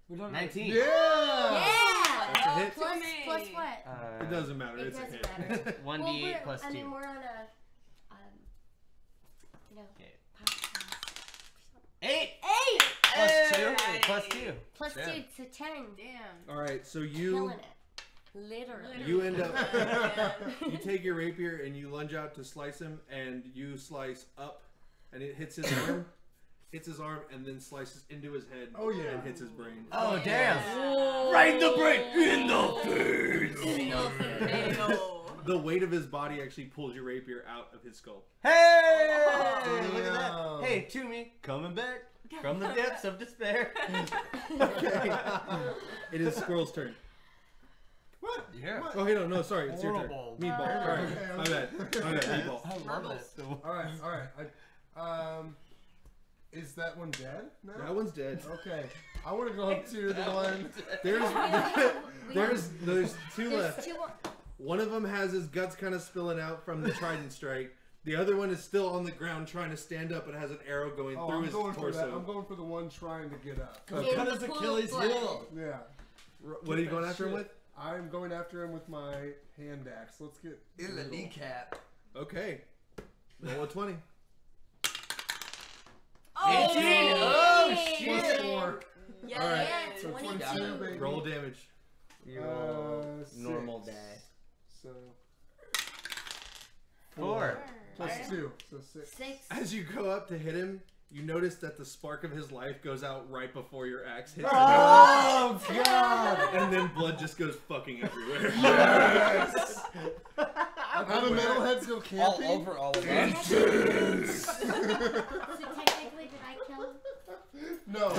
We don't 19. Yeah! Yeah! That's a hit. Plus what? It doesn't matter. It It's a doesn't hit. matter. 1d8 plus 2. I mean, we're on a, you know, Okay. podcast. 8 8! plus 2. Plus Damn. 2 to 10. Damn. All right, so you Killing it. Literally. you end up you take your rapier and you lunge out to slice him, and you slice up, and it hits his arm, and then slices into his head. Oh, yeah. And hits his brain. Oh, damn. Yeah. Right in the brain. In the face. The weight of his body actually pulls your rapier out of his skull. Hey! Look at Damn. that. Hey, Toomey, coming back from the depths of despair. Okay. It is Squirrel's turn. What? Yeah. Oh, hey, no, sorry, it's your turn. Horrible. Meatball. All right, my bad. Meatball. I love it. All right. Is that one dead? No? That one's dead. Okay. I want to go up to the one. There's two There's left. 2 more. One of them has his guts kind of spilling out from the trident strike. The other one is still on the ground trying to stand up and has an arrow going Oh, through I'm his going for that. I'm torso. going for the one trying to get up. Okay. In Cut his the pool of Achilles blood. heel. Yeah. What are you going after him with? I'm going after him with my hand axe. Let's get In the kneecap. Okay. Roll a 20. Oh, 18. yay! Oh, plus shit. 4. Yes. All right. Yeah, So 22. 22, baby. Roll damage. You roll 6. normal die. So 4. plus 2. So 6. 6. As you go up to hit him, you notice that the spark of his life goes out right before your axe hits him. Oh, God. And then blood just goes fucking everywhere. Yes! How do metalheads go All camping? over all of us. So technically, did I kill? No,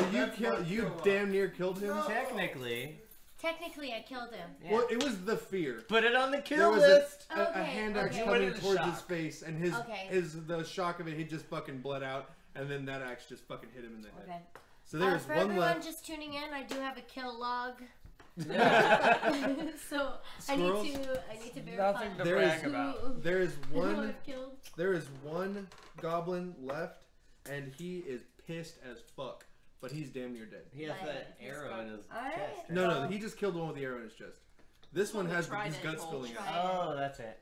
You damn near killed him. Technically. Technically, I killed him. Yeah. Well, it was the fear. Put it on the There kill was list. a Okay, hand axe okay. coming Went into towards shock. his face, and Okay. the shock of it, he just fucking bled out, and then that axe just fucking hit him in the head. Okay. So there's For one everyone left. just tuning in, I do have a kill log. Yeah. So Squirrels? I need to verify Nothing to There brag is- about. There is who one. I've killed. There is one goblin left, and he is pissed as fuck. But he's damn near dead. He has Right. that arrow in his Alright. chest. No, he just killed the one with the arrow in his chest. This one Well, has the his trident guts bolt. spilling out. Oh, that's it.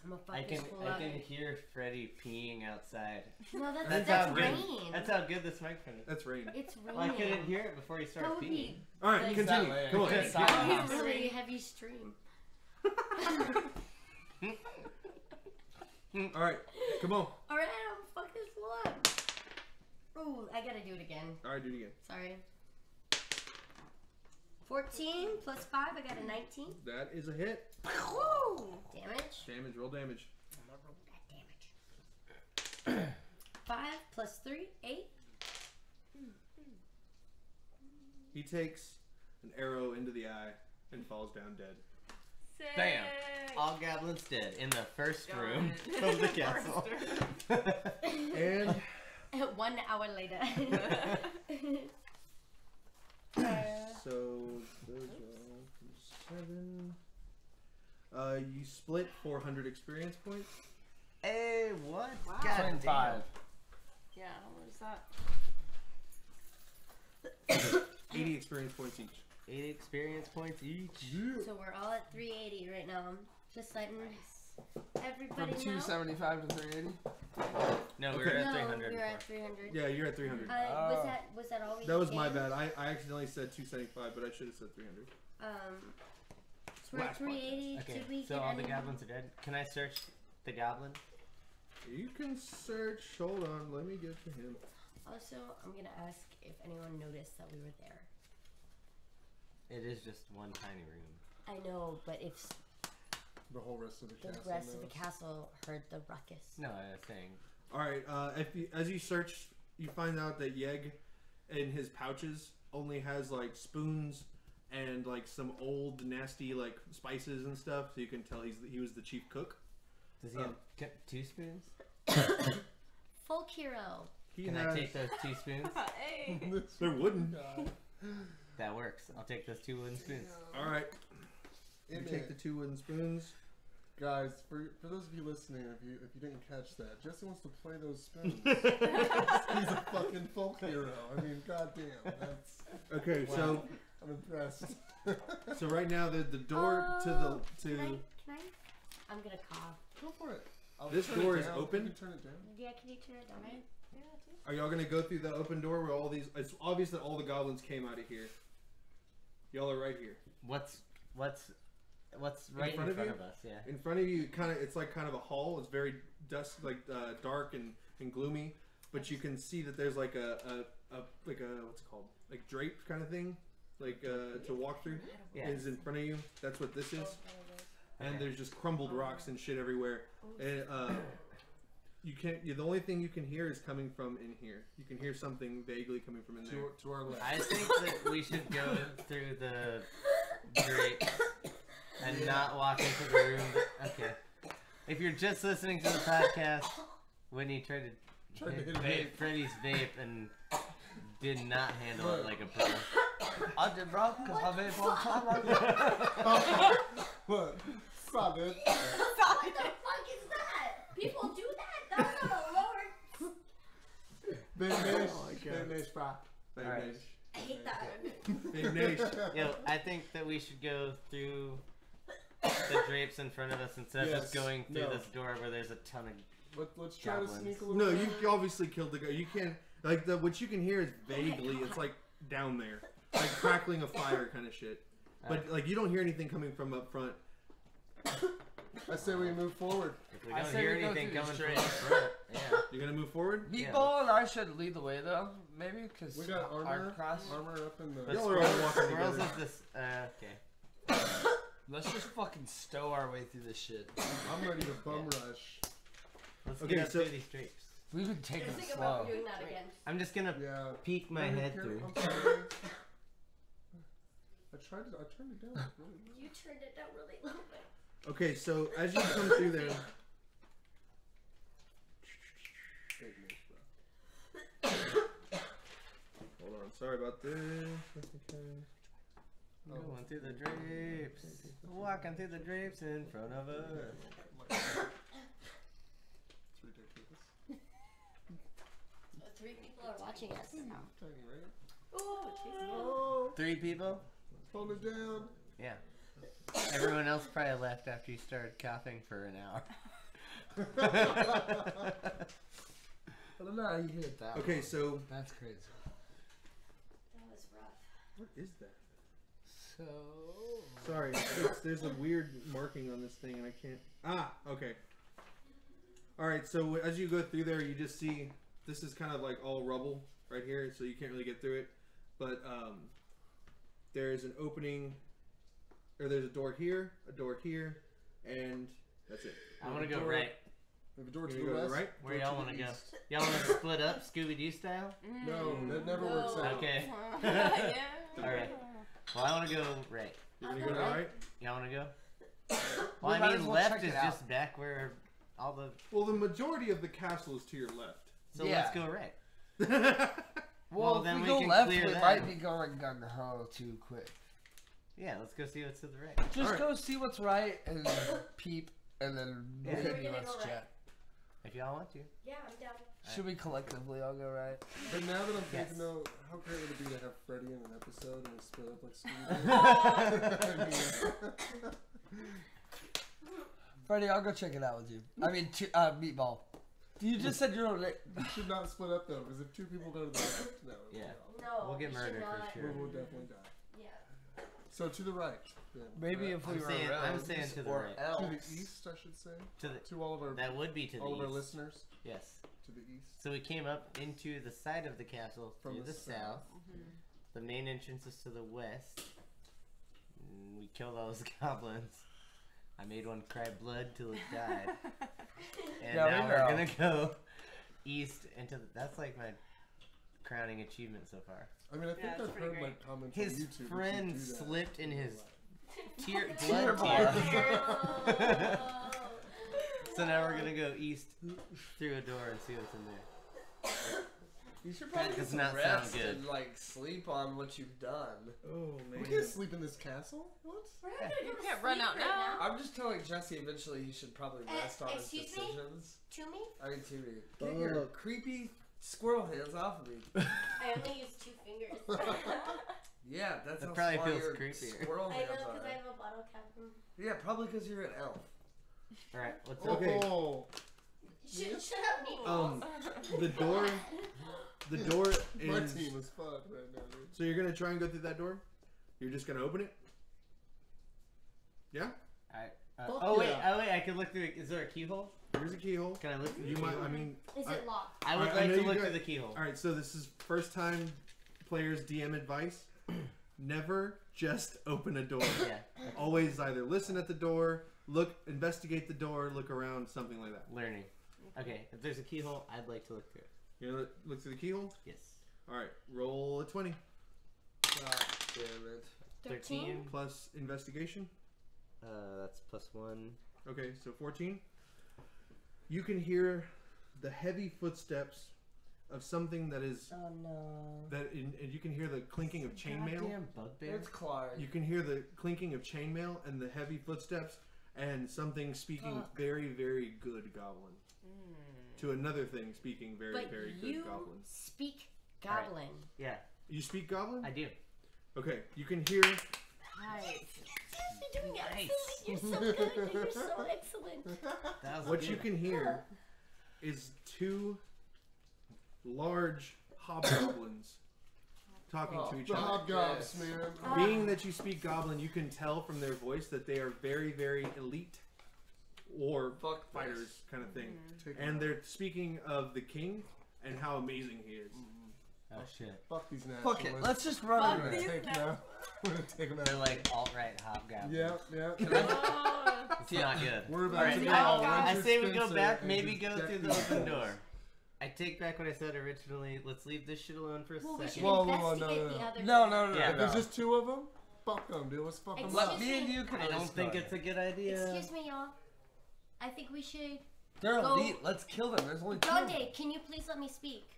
I'm gonna fuck I this can fool I up. can hear Freddy peeing outside. No, That's that's how rain. good. That's how good this microphone is. That's rain. It's raining. Well, I couldn't hear it before he started That would peeing. be All right, Like continue. that Come on. way. that would be House. a really heavy stream. All right, come on. All right, I'm gonna fuck this fool up. Ooh, I gotta do it again. All right, do it again. Sorry. 14 plus 5, I got a 19. That is a hit. Woo! Damage. Damage. Roll damage. That damage. 5 plus 3, 8. He takes an arrow into the eye and falls down dead. Sick. Damn. All goblins dead in the first Darn room it. of the castle. And 1 hour later. so those are 7. You split 400 experience points. Hey, what? Wow. God damn. 25. Yeah, what is that? 80 experience points each. 80 experience points each. So we're all at 380 right now. Just letting everybody From know. 275 to 380. No, we Okay. were at No, 300. we were at before. 300. Yeah, you're at 300. Was that all we That was my did? bad. I accidentally said 275, but I should have said 300. So we're at Last part. 380. Okay, Did we so get all the any? goblins are dead. Can I search the goblin? You can search. Hold on, let me get to him. Also, I'm gonna ask if anyone noticed that we were there. It is just one tiny room. I know, but if The whole rest of the the castle. rest of the knows. castle heard the ruckus. No, I was saying. All right. As you search, you find out that Yeg, in his pouches, only has like spoons and like some old nasty like spices and stuff. So you can tell he was the chief cook. Does he have 2 spoons? Folk hero. He Can has. I take those 2 spoons? Hey. They're wooden. That works. I'll take those 2 wooden spoons. All right. You In take it. the 2 wooden spoons. Guys, for those of you listening, if you didn't catch that, Jesse wants to play those spoons. He's a fucking folk hero. I mean, goddamn, that's Okay, wow. so I'm impressed. so right now the door Can I? I'm gonna cough. Go for it. This turn door it is down. open? You can turn it down. Yeah, can you turn it down? Are y'all gonna go through the open door where all these? It's obvious that all the goblins came out of here. Y'all are right here. What's right in front of us? Yeah. In front of you, it's like kind of a hall. It's very dark and gloomy, but you can see that there's like a what's it called? Like drape kind of thing, like to walk through. Yeah. Is in front of you. That's what this is. And there's just crumbled rocks and shit everywhere. And you can't. The only thing you can hear is coming from in here. You can hear something vaguely coming from in there. To our left. I think that we should go through the drapes and not walk into the room. Okay. If you're just listening to the podcast, Whitney tried to hit vape Freddy's vape and did not handle it like a pro. I did, bro, because I vape all the time. What? Stop it. What the fuck is that? People do that? That's not a lower. Big Nash, bro. Big Alright. Nash. I hate that. Big Nash. Yo, I think that we should go through the drapes in front of us instead of just Yes. going through No. this door where there's a ton of. Let's try Goblins. to sneak a little No, bit. you obviously killed the guy. You can't what you can hear is vaguely. It's like down there, like crackling a fire kind of shit. But like you don't hear anything coming from up front. I say we move forward. If we I don't say hear we go anything through the coming from drapes. up front, yeah. You're gonna move forward. Meatball and I should lead the way, though. Maybe, because We got our armor cross. up in the. But Y'all are all walking squirrels together. is this. Okay. Let's just fucking stow our way through this shit. I'm ready to bum rush. Let's Okay, get up so- through these drapes. We've been taking Just it think about slow. doing that again. I'm just gonna Yeah. peek my head through. I'm sorry. I turned it down. Really low. You turned it down really low. Okay, so as you come through there, Big Nash, bro. hold on. Sorry about this. Going through the drapes. Walking through the drapes in front of us. It's ridiculous. 3 people are watching us. Tiny, right? Oh, 3 people? Hold it down. Yeah. Everyone else probably left after you started coughing for an hour. I don't know how you hit that. Okay, one. so That's crazy. that was rough. what is that? So. Sorry, there's a weird marking on this thing, and I can't. Ah, okay. All right, so as you go through there, you just see this is kind of like all rubble right here, so you can't really get through it. But there's an opening, or there's a door here, and that's it. I want to go right. We have a door to You the go to the west. right? Where door y'all to want to the go? east. Y'all want to split up Scooby-Doo style? No, that never works out. Okay. Yeah. Alright. Well, I want to go right. You want to go to the right? Y'all want to go? We Well, I might as mean, well left check is it out. just back where all the. Well, the majority of the castle is to your left. So Yeah. let's go right. Well, then if we we go can left, clear we that. might be going gung ho too quick. Yeah, let's go see what's to the right. Just Alright. go see what's right and peep, and then Yeah. maybe We're gonna let's go right. chat. If y'all want to. Yeah, I'm down. Should we collectively all go right? But now that I'm Yes. thinking, though, how great would it be to have Freddy in an episode and we split up like Scooby-Doo? Freddie, I'll go check it out with you. I mean, Meatball. You just said you're right. We should not split up, though, because if 2 people go to the left, no. Yeah. No, We'll get we should murdered for not. sure. We will definitely die. Yeah. So to the right. Then. Maybe if we I'm were saying- I'm rogues saying to the or right. elves. To the east, I should say. To the. To all of our That would be to the all of our east. listeners. Yes. To the east. So we came up into the side of the castle From through the the south. The main entrance is to the west. And we killed all those goblins. I made one cry blood till it died. And Yeah, we now we're know. gonna go east into the, that's like my crowning achievement so far. I mean, I think Yeah, it's I've pretty heard great. like comments His on YouTube. that you friend do that. slipped in his tear Tear blood bar. tears. So now we're gonna go east through a door and see what's in there. You should probably That get does some not sound rest good. and like sleep on what you've done. Oh man. We can't sleep in this castle. What? We're not gonna go You to can't sleep run out right now. I'm just telling Jesse eventually he should probably rest on his excuse me? decisions. To me, I mean, TV. Get your creepy squirrel hands off of me. I only use 2 fingers. Yeah, that's That how probably small feels your creepier. squirrel I hands know because are. I have a bottle cap. Yeah, probably because you're an elf. Alright, what's up? Okay. Oh, Shut up, Nico. The door my is. team is fucked right now, dude. So you're gonna try and go through that door? You're just gonna open it? Yeah. Alright. Fuck Oh yeah. wait, I can look through. Is there a keyhole? Here's a keyhole. Can I look through the You keyhole? might. I mean. Is it locked? I would I like know to you look got- through the keyhole. All right. So this is first time players DM advice. Never just open a door. Yeah, Always either listen at the door, investigate the door, look around, something like that. learning. Okay, if there's a keyhole, I'd like to look through it. You know, look through the keyhole. Yes. All right. Roll a 20 God damn it. 13. plus investigation. That's +1. Okay, so 14. You can hear the heavy footsteps of something that is Oh no. and you can hear the clinking of chainmail. Goddamn bugbear. It's Clark. You can hear the clinking of chainmail and the heavy footsteps and something speaking very, very good goblin to another thing speaking very, But very you good goblin. speak Alright. goblin. Yeah, You speak goblin? I do. Okay, you can hear. Nice. You're doing Nice. excellent. You're so good. You're so excellent. That was What good. you can hear is 2 large hobgoblins talking to each The other. hobgobs, Yes. man. Being that you speak goblin, you can tell from their voice that they are very, very elite war Fuck fighters this. kind of thing. Take And they're speaking of the king and how amazing he is. Oh shit. Fuck these nationalists. Fuck it. Let's just run Fuck into I'm it. gonna take them out. I'm gonna take them They're out. like alt-right hobgoblins. Yeah, yeah. Oh. It's not good. We're about Alright, to be I- all I I Richard say we go Spencer back, and maybe just go deck through the these open fools. door. I take back what I said originally. Let's leave this shit alone for a Well, we should second. Whoa, whoa, investigate no, the no. other No, door. no, no, Yeah. If there's just 2 of them, fuck them, dude. Let's fuck them Excuse up. Let me and you can I don't think discuss. it's a good idea. Excuse me, y'all. I think we should. They're Go. elite. Let's kill them. There's only 2. Donde, can you please let me speak?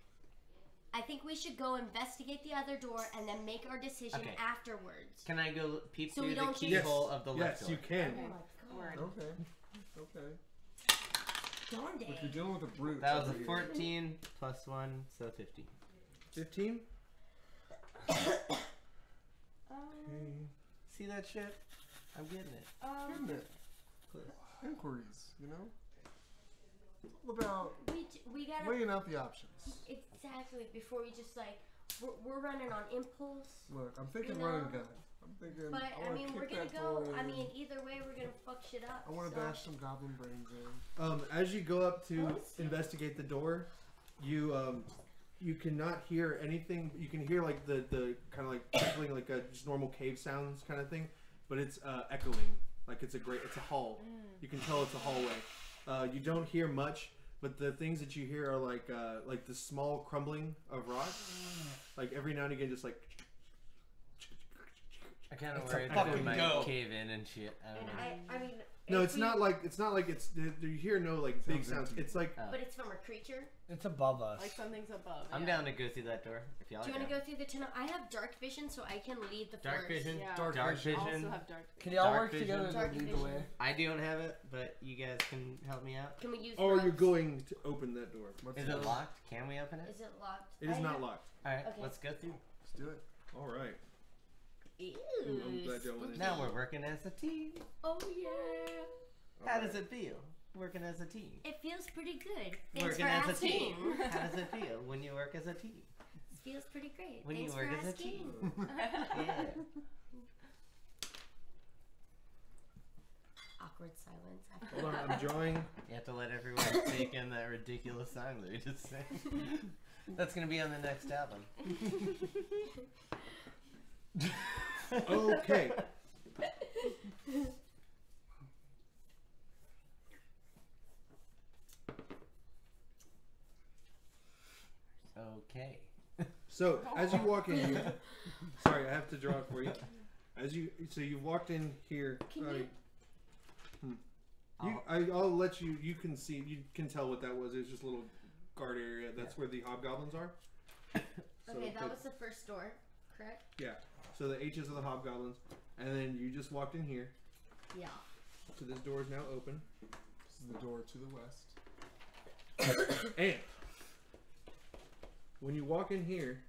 I think we should go investigate the other door and then make our decision Okay. afterwards. Can I go peep So we through the don't just- keyhole of the left Yes, door? you can. Oh my god. Word. Okay. Okay. Donde. If you're dealing with a brute. That was a over here. 14 plus 1, so 50. 15. See that shit? I'm getting it. Isn't it? Inquiries, you know? It's all about We gotta weighing out the options. exactly before we just like we're running on impulse. Look, I'm thinking You know? run and gun. I'm thinking. But I wanna mean, we're kick gonna that go. door I in. mean, either way, we're gonna fuck shit up. I want to so. bash some goblin brains in. As you go up to Oh, shit. investigate the door, you cannot hear anything. You can hear like the kind of like echoing like a just normal cave sounds kind of thing, but it's echoing like it's a hall. You can tell it's a hallway. You don't hear much, but the things that you hear are like the small crumbling of rock. Like every now and again, just like. I kind of It's a worried that fucking it might go. cave in and shit. I don't And know. I mean. No, if it's we- not like it's you hear no like big sounds. It's like But it's from a creature. It's above us. Like something's above. I'm yeah. down to go through that door if y'all Do you are want to down. go through the tunnel? I have dark vision, so I can lead the Dark forest. vision, Yeah. dark I vision. also have dark Can vision. y'all Dark work vision. together Dark to lead the vision. way? I don't have it, but you guys can help me out. Can we use? or you're rugs? going to open that door. Let's Is do it locked? Can we open it? Is it locked? It is I not have- locked. All right, Okay. let's go through. Let's do it. All right. Ew, Ooh, I'm glad y'all went in. Now we're working as a team. Oh yeah. How does it feel working as a team? It feels pretty good. Thanks Working for as a asking. team. How does it feel when you work as a team? It feels pretty great. When Thanks you work for as a asking. team. Yeah. Awkward silence. Hold on, I'm drawing. You have to let everyone take in that ridiculous song that we just sang. That's gonna be on the next album. Okay. Okay. So as you walk in, sorry, I have to draw it for you. So you walked in here. Can uh, you- I'll let you. You can see. You can tell what that was. It's just a little guard area. That's where the hobgoblins are. Okay, that was the first door, correct? Yeah. So the H's are the hobgoblins, and then you just walked in here. Yeah. So this door is now open. This is the door to the west. And when you walk in here,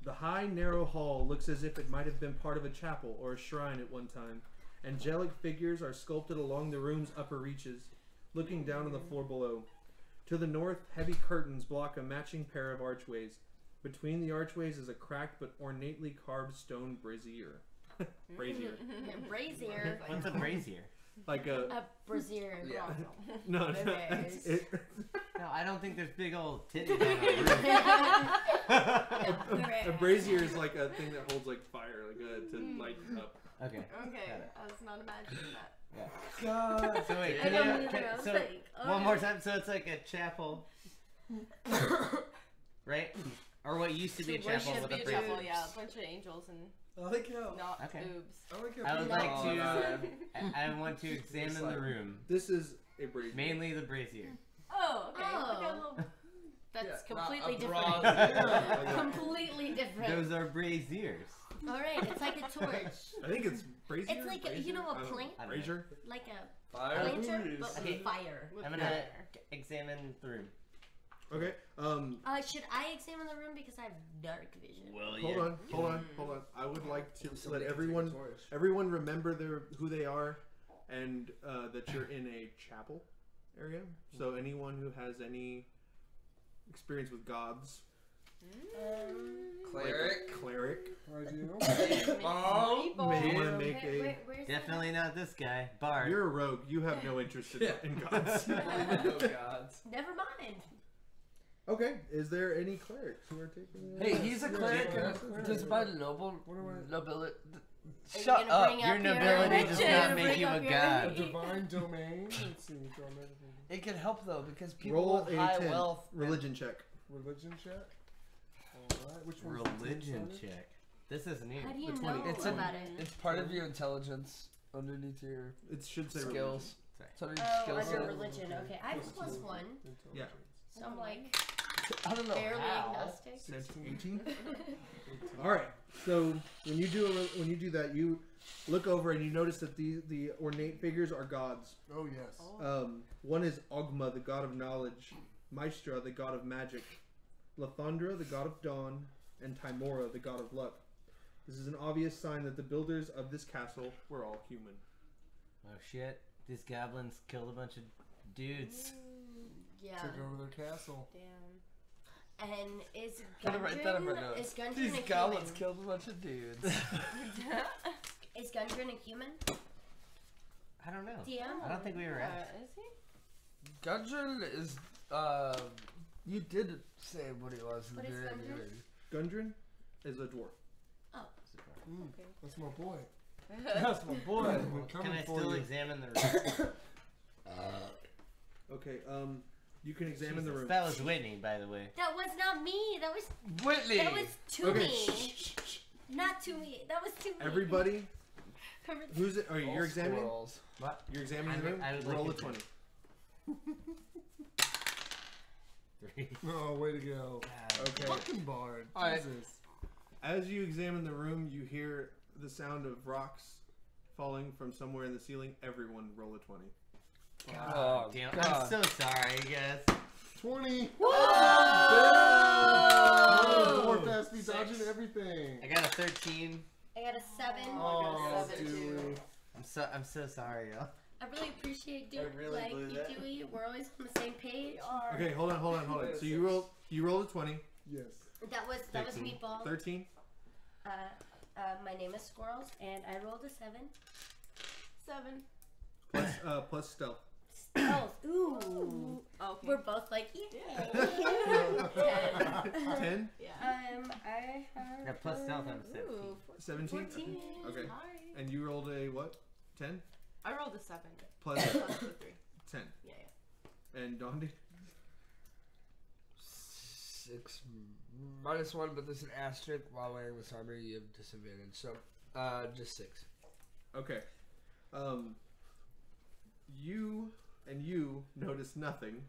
the high, narrow hall looks as if it might have been part of a chapel or a shrine at one time. Angelic figures are sculpted along the room's upper reaches, looking down on the floor below. To the north, heavy curtains block a matching pair of archways. Between the archways is a cracked but ornately carved stone brazier. Brazier. Brazier. What's a brazier? Like A brazier. Yeah. no, no, Babies. No, I don't think there's big old titties on our roof. a brazier is like a thing that holds like fire, like to light up. Okay. Okay, Got it. I was not imagining that. Yeah. God. So wait, I can don't you, either. I was so like, one more time. So it's like a chapel, right? Or what used to be a chapel Should with be a a brazier. chapel, yeah, a bunch of angels and I like how. not Okay. boobs. I like it. I would like to. Oh, I want to examine the room, This is a brazier. mainly the brazier. Oh, okay. Oh. Look at little... That's Yeah, completely not a different. bra. Completely different. Those are braziers. All right, it's like a torch. I think it's brazier. It's like a- you know, a plant? I don't know. Brazier. Like a Fire. planter, but Okay. with fire. With I'm gonna fire. examine the room. Okay. Should I examine the room because I have dark vision? Well, Hold on. I would like to Somebody let can take the torch. everyone remember who they are, and that you're in a chapel area. So anyone who has any experience with gods, Cleric. cleric, I do. Oh, may want to make a. Where's Definitely not this guy, Bard. You're a rogue. You have no interest in gods. No gods. Never mind. Okay. Is there any clerics who are taking? Hey, he's a cleric. Yeah. Does my nobility? Are you Shut gonna up. bring Your up nobility your does religion? not make Bring you up a your god. A religion. divine domain. Let's see. Draw everything. It can help though because people Roll with a high 10 wealth. religion check. Religion check. Alright. Which one's the Religion 10 sided? check. This is new. How do you The know 20. It's about it? It's part of your intelligence underneath your It should say skills. Sorry. It's under your Oh, skill under set. religion. Okay, I have plus one, Yeah. so I'm like I don't know barely how. agnostic. 18. All right. So when you do that, you look over and you notice that the ornate figures are gods. Oh yes. One is Ogma, the god of knowledge, Maestra, the god of magic, Lathandra, the god of dawn, and Timora, the god of luck. This is an obvious sign that the builders of this castle were all human. Oh shit! These goblins killed a bunch of dudes. Yeah. Took over their castle. Damn. And is Gotta write that on my Gundren notes. is Gundren These a goblins human? killed a bunch of dudes. Is Gundren a human? I don't know. DM? I don't think we were asked. Is he? Gundren is you did say what he was in the What is very Gundren? beginning. Gundren is a dwarf. That's my boy. That's my boy. I've been Can coming I for still you. examine the room? Okay. You can examine the Jesus, room. that was Whitney, by the way. That was not me. That was Whitley. to Okay. me. Not to me. That was to me. Everybody, who's it? Are you? You're examining. Squirrels. What? You're examining the room. I would Roll a like to- 20. 3. Oh, way to go. Okay. Fucking Bard. Alright. Jesus. As you examine the room, you hear the sound of rocks falling from somewhere in the ceiling. Everyone roll a 20. Oh, Damn, God. I'm so sorry, guys. 20. Whoa! Oh, dwarf ass be dodging everything. I got a 13. I got a 7. Oh, seven, Dewey. I'm so sorry, y'all. I really appreciate Dewey. I really like blew you, that. Dewey. We're always on the same page. Okay, hold on. So you rolled a 20. Yes. That was 13. Meatball. 13. My name is Squirrels, and I rolled a 7. 7. Plus stealth. Stealth. Ooh. Okay. We're both like, yeah. 10. Yeah. I have. Yeah, plus stealth, I'm 17. 17. 14. Okay. Hi. And you rolled a what? 10. I rolled a 7. Plus Plus the 3. 10. Yeah, yeah. And Dondi. 6 -1, but there's an asterisk. While wearing this armor, you have disadvantage. So, just 6. Okay. You notice nothing.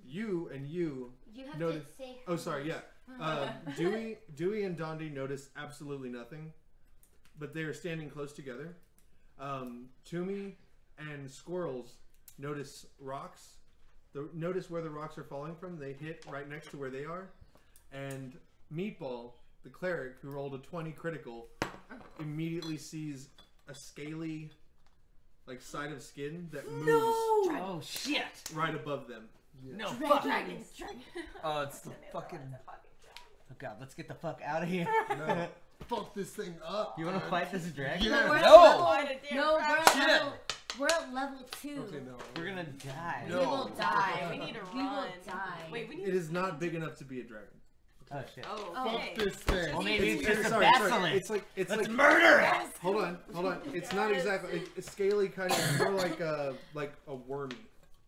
You and you have notice. to say. Oh, sorry. Yeah. Dewey and Dondi notice absolutely nothing, but they are standing close together. Toomey and Squirrels notice rocks. Notice where the rocks are falling from. They hit right next to where they are. And Meatball, the cleric who rolled a 20 critical, immediately sees a scaly, like, side of skin that moves Oh shit! right above them. Yeah. No, fuck! Dragon. Oh, it's the fucking. Oh god, let's get the fuck out of here. No. Fuck this thing up. You wanna man. fight this dragon? Yeah. No, we're at No! level, we're at level 2. Okay, no. We're gonna die. We will die. We need to We will run. die. Wait, we need It is not big enough to be a dragon. Oh shit. Oh, Oh. okay. Fuck this thing. Well, maybe it's just a sorry. basilisk. It's like Let's murder it! Hold on. It's not exactly. It's scaly, kind of more like a wormy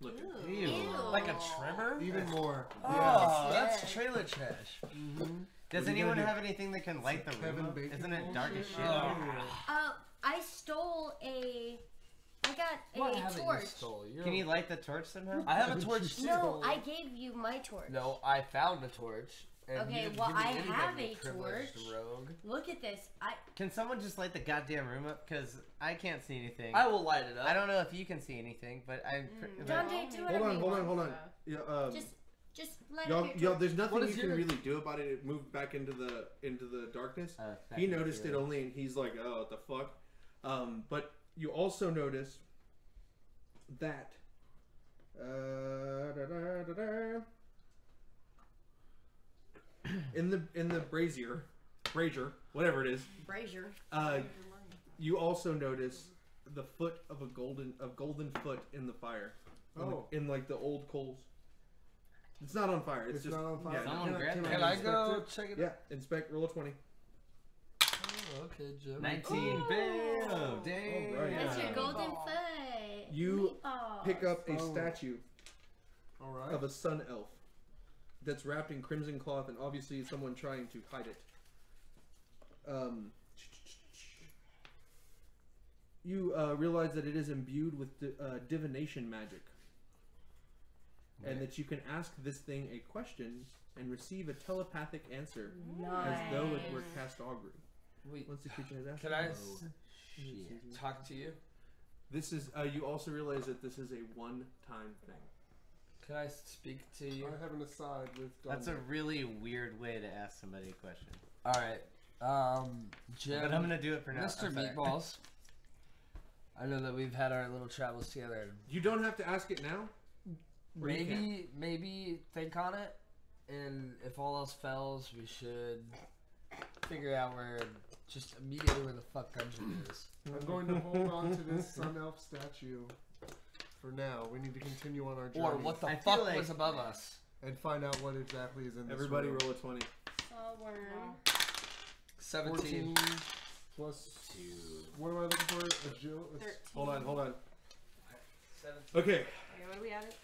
looking. Ew. Ew. Like a trimmer? Even more. Oh, Yes. that's trailer trash. Does What are you anyone gonna do? have anything that can light the Kevin room up? Bacon Isn't it dark as shit? Oh. I stole I got What a haven't you torch. stole? Can you light the torch somehow? I have a torch too. No, I gave you my torch. No, I found a torch. And Okay, you didn't well, give me I anything, have you a privileged torch. Rogue. Look at this. Can someone just light the goddamn room up? Because I can't see anything. I will light it up. I don't know if you can see anything, but I'm. Dante, do whatever Hold you on. want. Yeah, Just light y'all, up your torch. there's nothing What you is can your- really do about it. It moved back into the darkness. Back He into noticed the- it only, and he's like, "Oh, what the fuck?" But you also notice that. In the brazier, whatever it is, Brazier. you also notice the foot of a golden foot in the fire. Oh. In like the old coals. It's not on fire. It's It's just not on fire. Yeah, Someone grab Can that. Can I inspect go it? check it yeah. out? Inspect. Roll a 20. Oh, okay, Jim. 19. Bam! Damn. Alright. That's your Yeah. golden Meatball. foot. You Meatballs. pick up a Oh. statue All right. of a sun elf that's wrapped in crimson cloth, and obviously someone trying to hide it. You realize that it is imbued with divination magic, and that you can ask this thing a question and receive a telepathic answer as though it were cast augury. Wait, Once the creature has asked, can I Shit. talk to you? This is. You also realize that this is a one-time thing. Can I speak to you? I have an aside with That's a Dominic. really weird way to ask somebody a question. All right, Jim. But I'm gonna do it for now. Mr. I'm sorry. Meatballs. I know that we've had our little travels together. You don't have to ask it now. Or you can. Maybe think on it, and if all else fails, we should figure out just immediately where the fuck dungeon is. I'm going to hold on to this sun elf statue for now. We need to continue on our journey. Or what the I feel fuck like- was above us. and find out what exactly is in this Everybody room. roll a 20. Sawworm. 17. 14 plus 2. What am I looking for? Agility. 13. Hold on. 17. Okay. Okay, what do we added?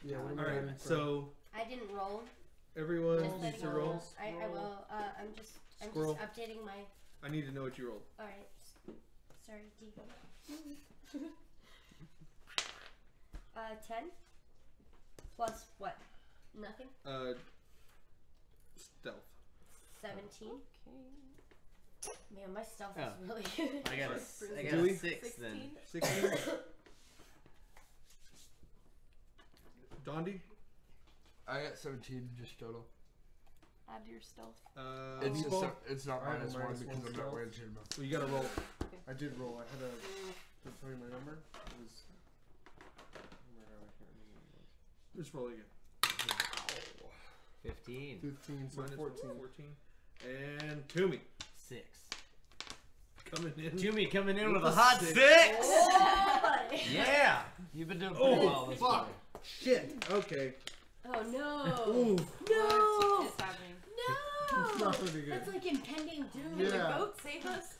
Yeah. What am I All right. adding for? So I didn't roll. everyone Just needs to letting you roll. know. I will. I'm just Squirrel. updating my. I need to know what you rolled. All right. Sorry, Deacon. 10 plus what? Nothing. Stealth. 17. Man, my stealth Oh. is really good. I got a Dewey? 6 then. 16. Dondi? I got 17 just total. Add to your stealth. It's just Meatball? it's not I have a minus one minus because one I'm not stealth. wearing chainmail. Well, you gotta roll. I did roll. I had a. Did I tell you my number? It was. Oh my god, I can't remember what it was. Just roll again. 15. 15, so Minus 14. 14. And Toomey. 6. Coming in. Jimmy coming in With with a a hot 6. 6! Oh, Yeah! You've been doing pretty well this fuck. far. Shit. Okay. oh no. Ooh. No. What is happening? It's not pretty good. That's like impending doom. Can the Yeah. goat save us?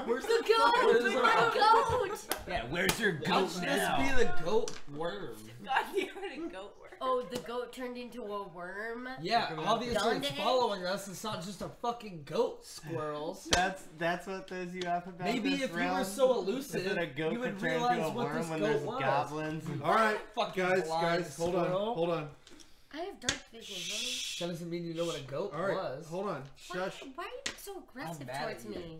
Where's The goat! My goat! Yeah, where's your How goat should now? this be the goat worm? God, you had a goat worm. Oh, the goat turned into a worm? Yeah, obviously it's Dundee? following us. It's not just a fucking goat, squirrels. That's what throws you off about Maybe this if you realm? were so Is elusive, that a goat you would could turn realize into a what this worm when goat there's was. goblins? All right, Fucking guys, blind hold on, squirrel. hold on. I have dark vision. That doesn't mean you know what a goat All right, was. hold on. Shush. Why are you so aggressive mad towards at you. me?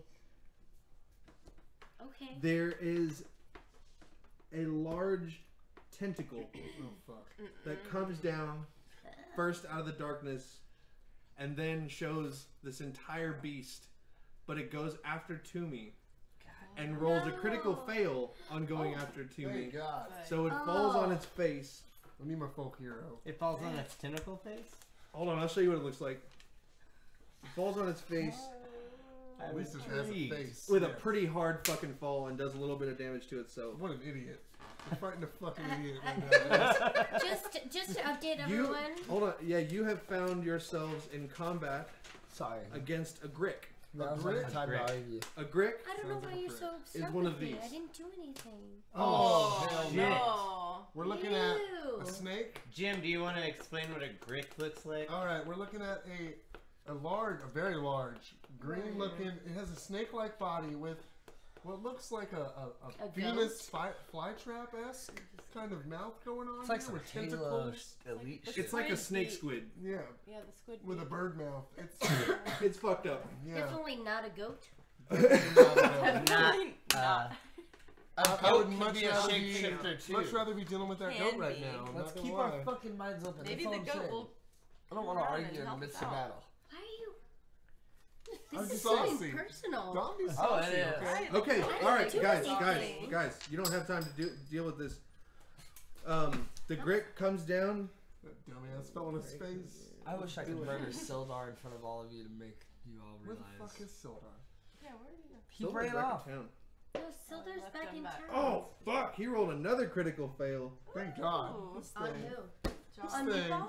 Okay. There is a large tentacle Oh fuck. that comes down first out of the darkness and then shows this entire beast, but it goes after Toomey and rolls a critical fail on going after Toomey. Thank God. So it falls on its face. I need my folk hero. It falls on its tentacle face? Hold on, I'll show you what it looks like. It falls on its face At least it has a face. with a Yeah. pretty hard fucking fall and does a little bit of damage to itself. What an idiot. You're fighting a fucking idiot right now. Just to update You, everyone. hold on, yeah, you have found yourselves in combat Sorry. against a Grick. That was brick? like time to argue. A Grick I don't know Sounds why like a you're so prick. upset one with of me. these. I didn't do anything. Oh, hell shit. no. No. We're looking at Ew. a snake. Jim, do you want to explain what a grick looks like? Alright, we're looking at a very large, green looking, it has a snake-like body with what looks like a A Venus flytrap-esque kind of mouth going on It's like here some with Halo tentacles. elite It's shit. It's like a Squid snake beak. squid. Yeah, Yeah, the squid with a beak. bird mouth. It's, It's fucked up. yeah. Definitely not a goat. Definitely not. I would much be a rather shapeshifter too. much rather be dealing with that Can goat right be. now. I'm Let's not keep gonna our lie. fucking minds open. Maybe That's all the I'm goat saying. will. I don't want to come around argue and in the help midst us of out. battle. Why are you? I'm This is saucy. something personal. Don't be Oh, saucy, it is. okay? Okay, didn't alright, do guys, anything. guys, you don't have time to deal with this. The Grick comes down. That dumbass fell on his face. I wish I could murder Sildar in front of all of you to make you all Where realize. the fuck is Sildar? Yeah, where are you? He Silver's ran back in off. town. No, Sildar's left back him in back. town. Oh, fuck, he rolled another critical fail. Thank God. Ooh. This On thing who? This On thing Meatball?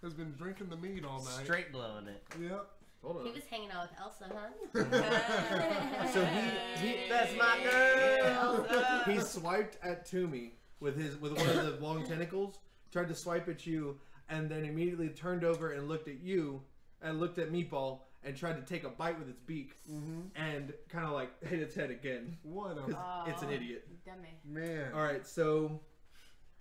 has been drinking the meat all night. Straight blowing it. Yep. Hold He on. was hanging out with Elsa, huh? So he That's my girl! he swiped at Toomey with one of the long tentacles, tried to swipe at you, and then immediately turned over and looked at you, and looked at Meatball, and tried to take a bite with its beak, and kind of like hit its head again. What a 'Cause it's an idiot. Dummy. man. Alright, so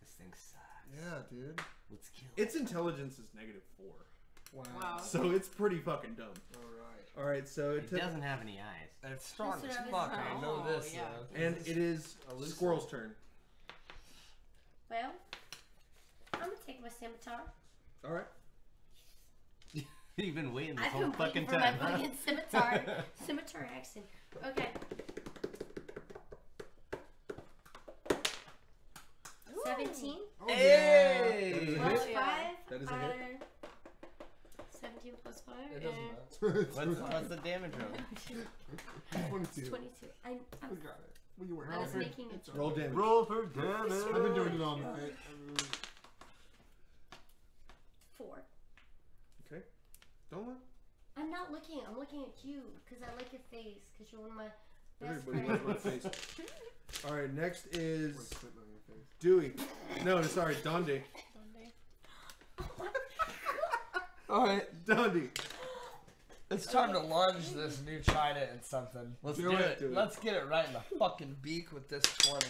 This thing sucks. Yeah, dude. Let's kill it. its intelligence is -4. Wow. So it's pretty fucking dumb. Alright. Alright, so It doesn't have any eyes. It's strong That's as what I fuck. was I know saying. this. Oh, yeah. though. and it is Squirrel's turn. Well, I'm gonna take my scimitar. Alright. You've been waiting this I've whole been fucking waiting for time. my huh? fucking scimitar. Scimitar action. Okay. 17 Oh, Hey! That plus is a hit. 5. That is a hit. 17 plus 5. It doesn't is matter. What's the damage roll? 22. 22. We got it. Well, you were I was helping. making it. Roll damage. Roll for damage. I've been doing it all night. 4. Okay. Don't look. I'm not looking. I'm looking at you because I like your face because you're one of my best Everybody loves my friends. face. Alright, next is Wait, spit on your face. Dewey. No, sorry, Dundee. Alright, Dundee. it's time to lunge this new trident in something. Let's Do do it. it. Do it. Let's get it right in the fucking beak with this 20.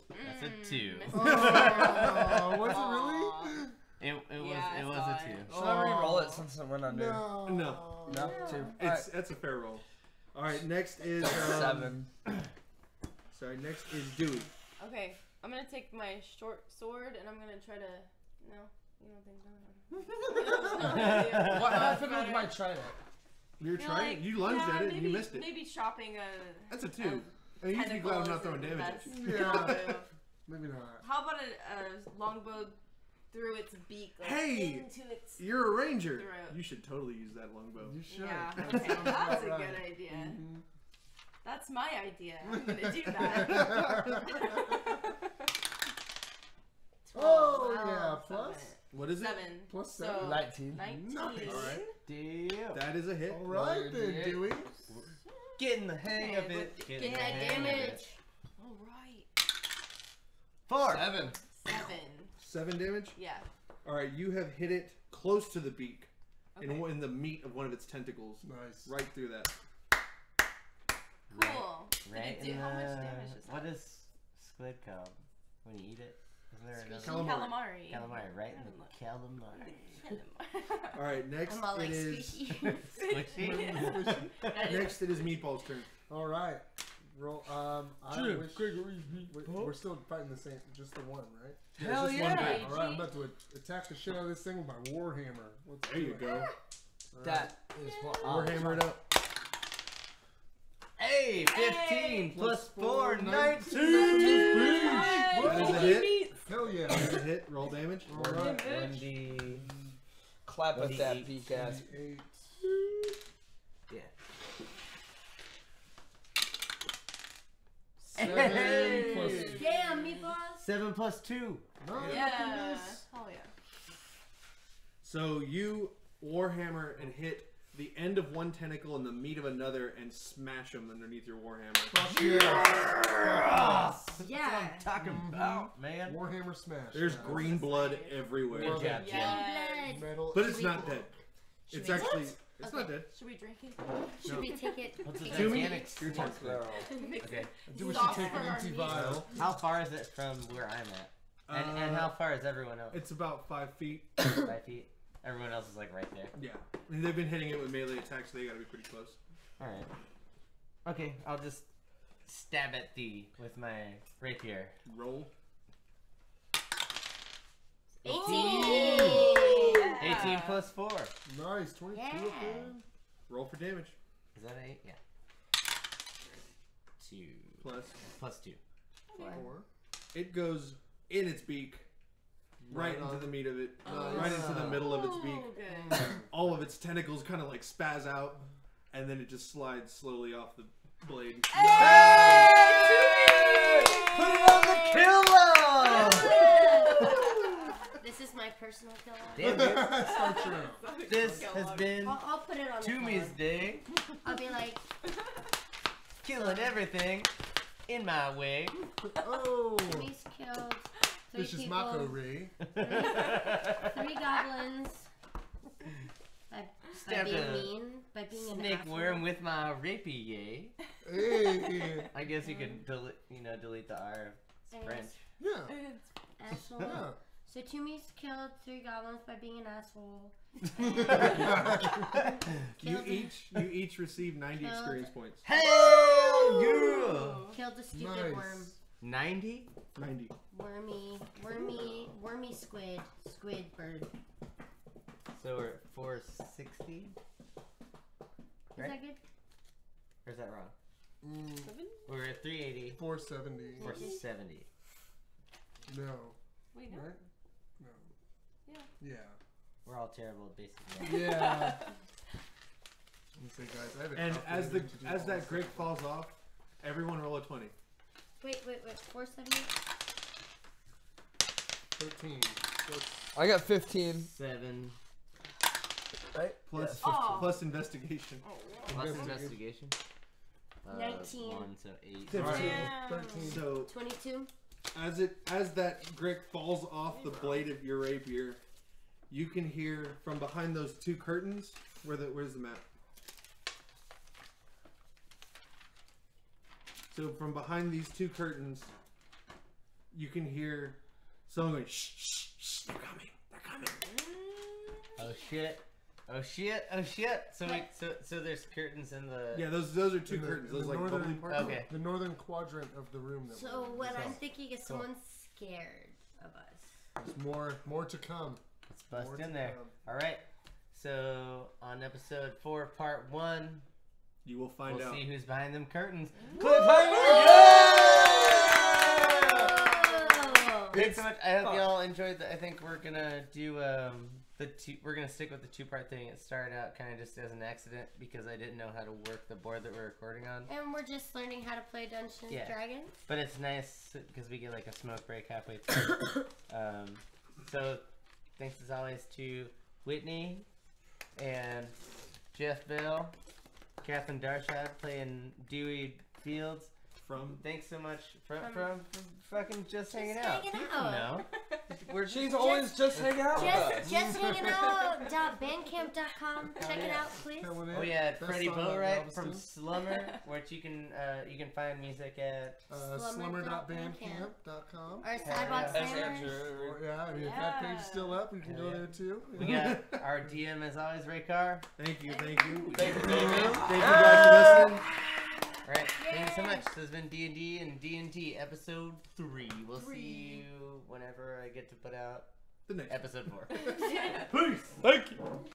That's a 2. Oh, was it really? It was Yeah, I it was saw a it. 2. Should I re-roll it since it went under? No. No. No? 2. That's a fair roll. Alright, next is 7. Sorry, next is Dewey. Okay, I'm gonna take my short sword and I'm gonna try to. No, you don't think no. What happened with my trident? You're Feel trying. like- You lunged yeah, at it maybe, and you missed it. Maybe chopping a. That's a 2. I mean, you should be glad I'm not throwing damage at you. Yeah. Maybe not. How about a longbow through its beak? Like, Hey! into its. You're a ranger. Throat. You should totally use that longbow. You should. Yeah, That okay, sounds that's a about good right. idea. Mhm. That's my idea. I'm gonna do that. Oh, Wow, yeah, seven. plus? What is it? 7. Plus So 7. 19. 19. Nice. Alright. Damn. That is a hit. All right then, Yeah. Dewey. Getting the hang of Okay, it. but Getting Get the that hang of damage. it. Alright. 4. 7. 7. 7 damage. Yeah. All right, you have hit it close to the beak, Okay. in the meat of one of its tentacles, Nice. right through that. Cool. Right. Did it do, how much damage is that? What is squid called when you eat it? Isn't there another? Calamari. Calamari, right? In the calamari. All right, next I'm all like it is squishy. Squishy. next it is Meatball's turn. All right. Roll. We're still fighting the same, just the one, right? Hell it's just one yeah. guy. All right. I'm about to attack the shit out of this thing with my warhammer. Let's There do you it. go. All right. That is what Warhammer it up. Hey, 15 Hey. plus 4, 19. That is a hit. Hell yeah. That is a hit. Roll damage. All right. 1d. Clap at that 28. beak ass. 8. Yeah. 7 plus. Damn, meatballs. 7 plus 2. No, Yeah. Hell yeah. So you Warhammer and hit the end of one tentacle and the meat of another and smash them underneath your Warhammer. Fuck yeah. Yeah. Talking about, man. Warhammer smash. There's Yeah. green blood everywhere. Good job, Jim. Yes. Metal. But it's not dead. Should It's we- actually it's not dead. Should we drink it? Should we take it? What's the To me, mechanics? your turn. Okay. Do we should Soft take for an our empty meat. vial. How far is it from where I'm at? And how far is everyone else? It's about 5 feet. 5 feet. Everyone else is like right there. Yeah. And they've been hitting it with melee attacks, so they gotta be pretty close. Alright. Okay, I'll just stab at thee with my rapier. Roll. 18. 18 plus 4. Nice. 22 Yeah. again. Roll for damage. Is that 8? Yeah. 2. Plus 2. 4. it goes in its beak, right into the meat of it, Nice. right into the middle of its beak. Good. All of its tentacles kind of like spaz out, and then it just slides slowly off the blade. Put it on the kill This is my personal killer. Damn it. So true. This has been I'll put it on the Toomey's killer. day. I'll be like, Killing everything in my way. Oh. Toomey's killed 3 This is people, Mako Ray. 3 goblins. By Stabbed being a mean, by being an snake asshole. worm with my rapier. Hey. I guess you can delete the R. It's And French. Yeah. Asshole. Yeah. So Toomey's killed 3 goblins by being an asshole. You Killed- each receive 90 Killed- experience points. Hell yeah! Killed the stupid Nice. worm. 90? 90. Wormy squid bird. So we're at 460? Is Right? that good? Or is that wrong? Mm, We're at 380. 470. 470. No. Wait, no. Right? No. Yeah. Yeah. We're all terrible at basic math. Yeah. Let me say, guys, I have a And calculator to do all as that this Greg stuff. falls off, everyone roll a 20. Wait. 470? 13. I got 15. 7 Plus, Oh. plus investigation. plus Investigation. investigation. 19. 1, so 8. 15. Damn. 13. So 22? as that Greg falls off the blade of your rapier, you can hear from behind those 2 curtains. Where's the map? So from behind these 2 curtains, you can hear someone going, shh, shh, shh, they're coming. Oh shit. Oh shit. Oh shit. So there's curtains in the. Yeah, those are 2 In the- curtains. in Those the like northern- bubbly parts. Okay. The northern quadrant of the room. That So we're in. what So I'm thinking is someone's scared of us. there's more to come. Let's bust More in to there. come. Alright. So on episode 4, part 1, You will find we'll out. see who's behind them curtains. Cliffhanger! Oh! Thanks so much. I hope y'all enjoyed that. I think we're gonna do we're gonna stick with the 2-part thing. It started out kind of just as an accident because I didn't know how to work the board that we're recording on. And we're just learning how to play Dungeons and Yeah. Dragons. But it's nice because we get like a smoke break halfway through. So thanks as always to Whitney and Jeff Bell, Catherine Darshad playing Dewey Fields. Thanks so much from fucking just hanging out. hanging People out. know. She's always just hanging out with us. Just hanging out.bandcamp.com. Check it out, please. Oh yeah, Freddie Boatwright from Galveston. Slumber, which you can find music at. Slumber.bandcamp.com. Our Sidewalk That's Slammers. Andrew. Or, yeah, I mean, if that page is still up, you can go there too. We got our DM as always, Ray Carr. Thank you. Thank you, David. Thank you guys for listening. Alright, thanks so much. This has been D&D and D&D episode 3. We'll see you whenever I get to put out The next episode 4. Peace. Thank you.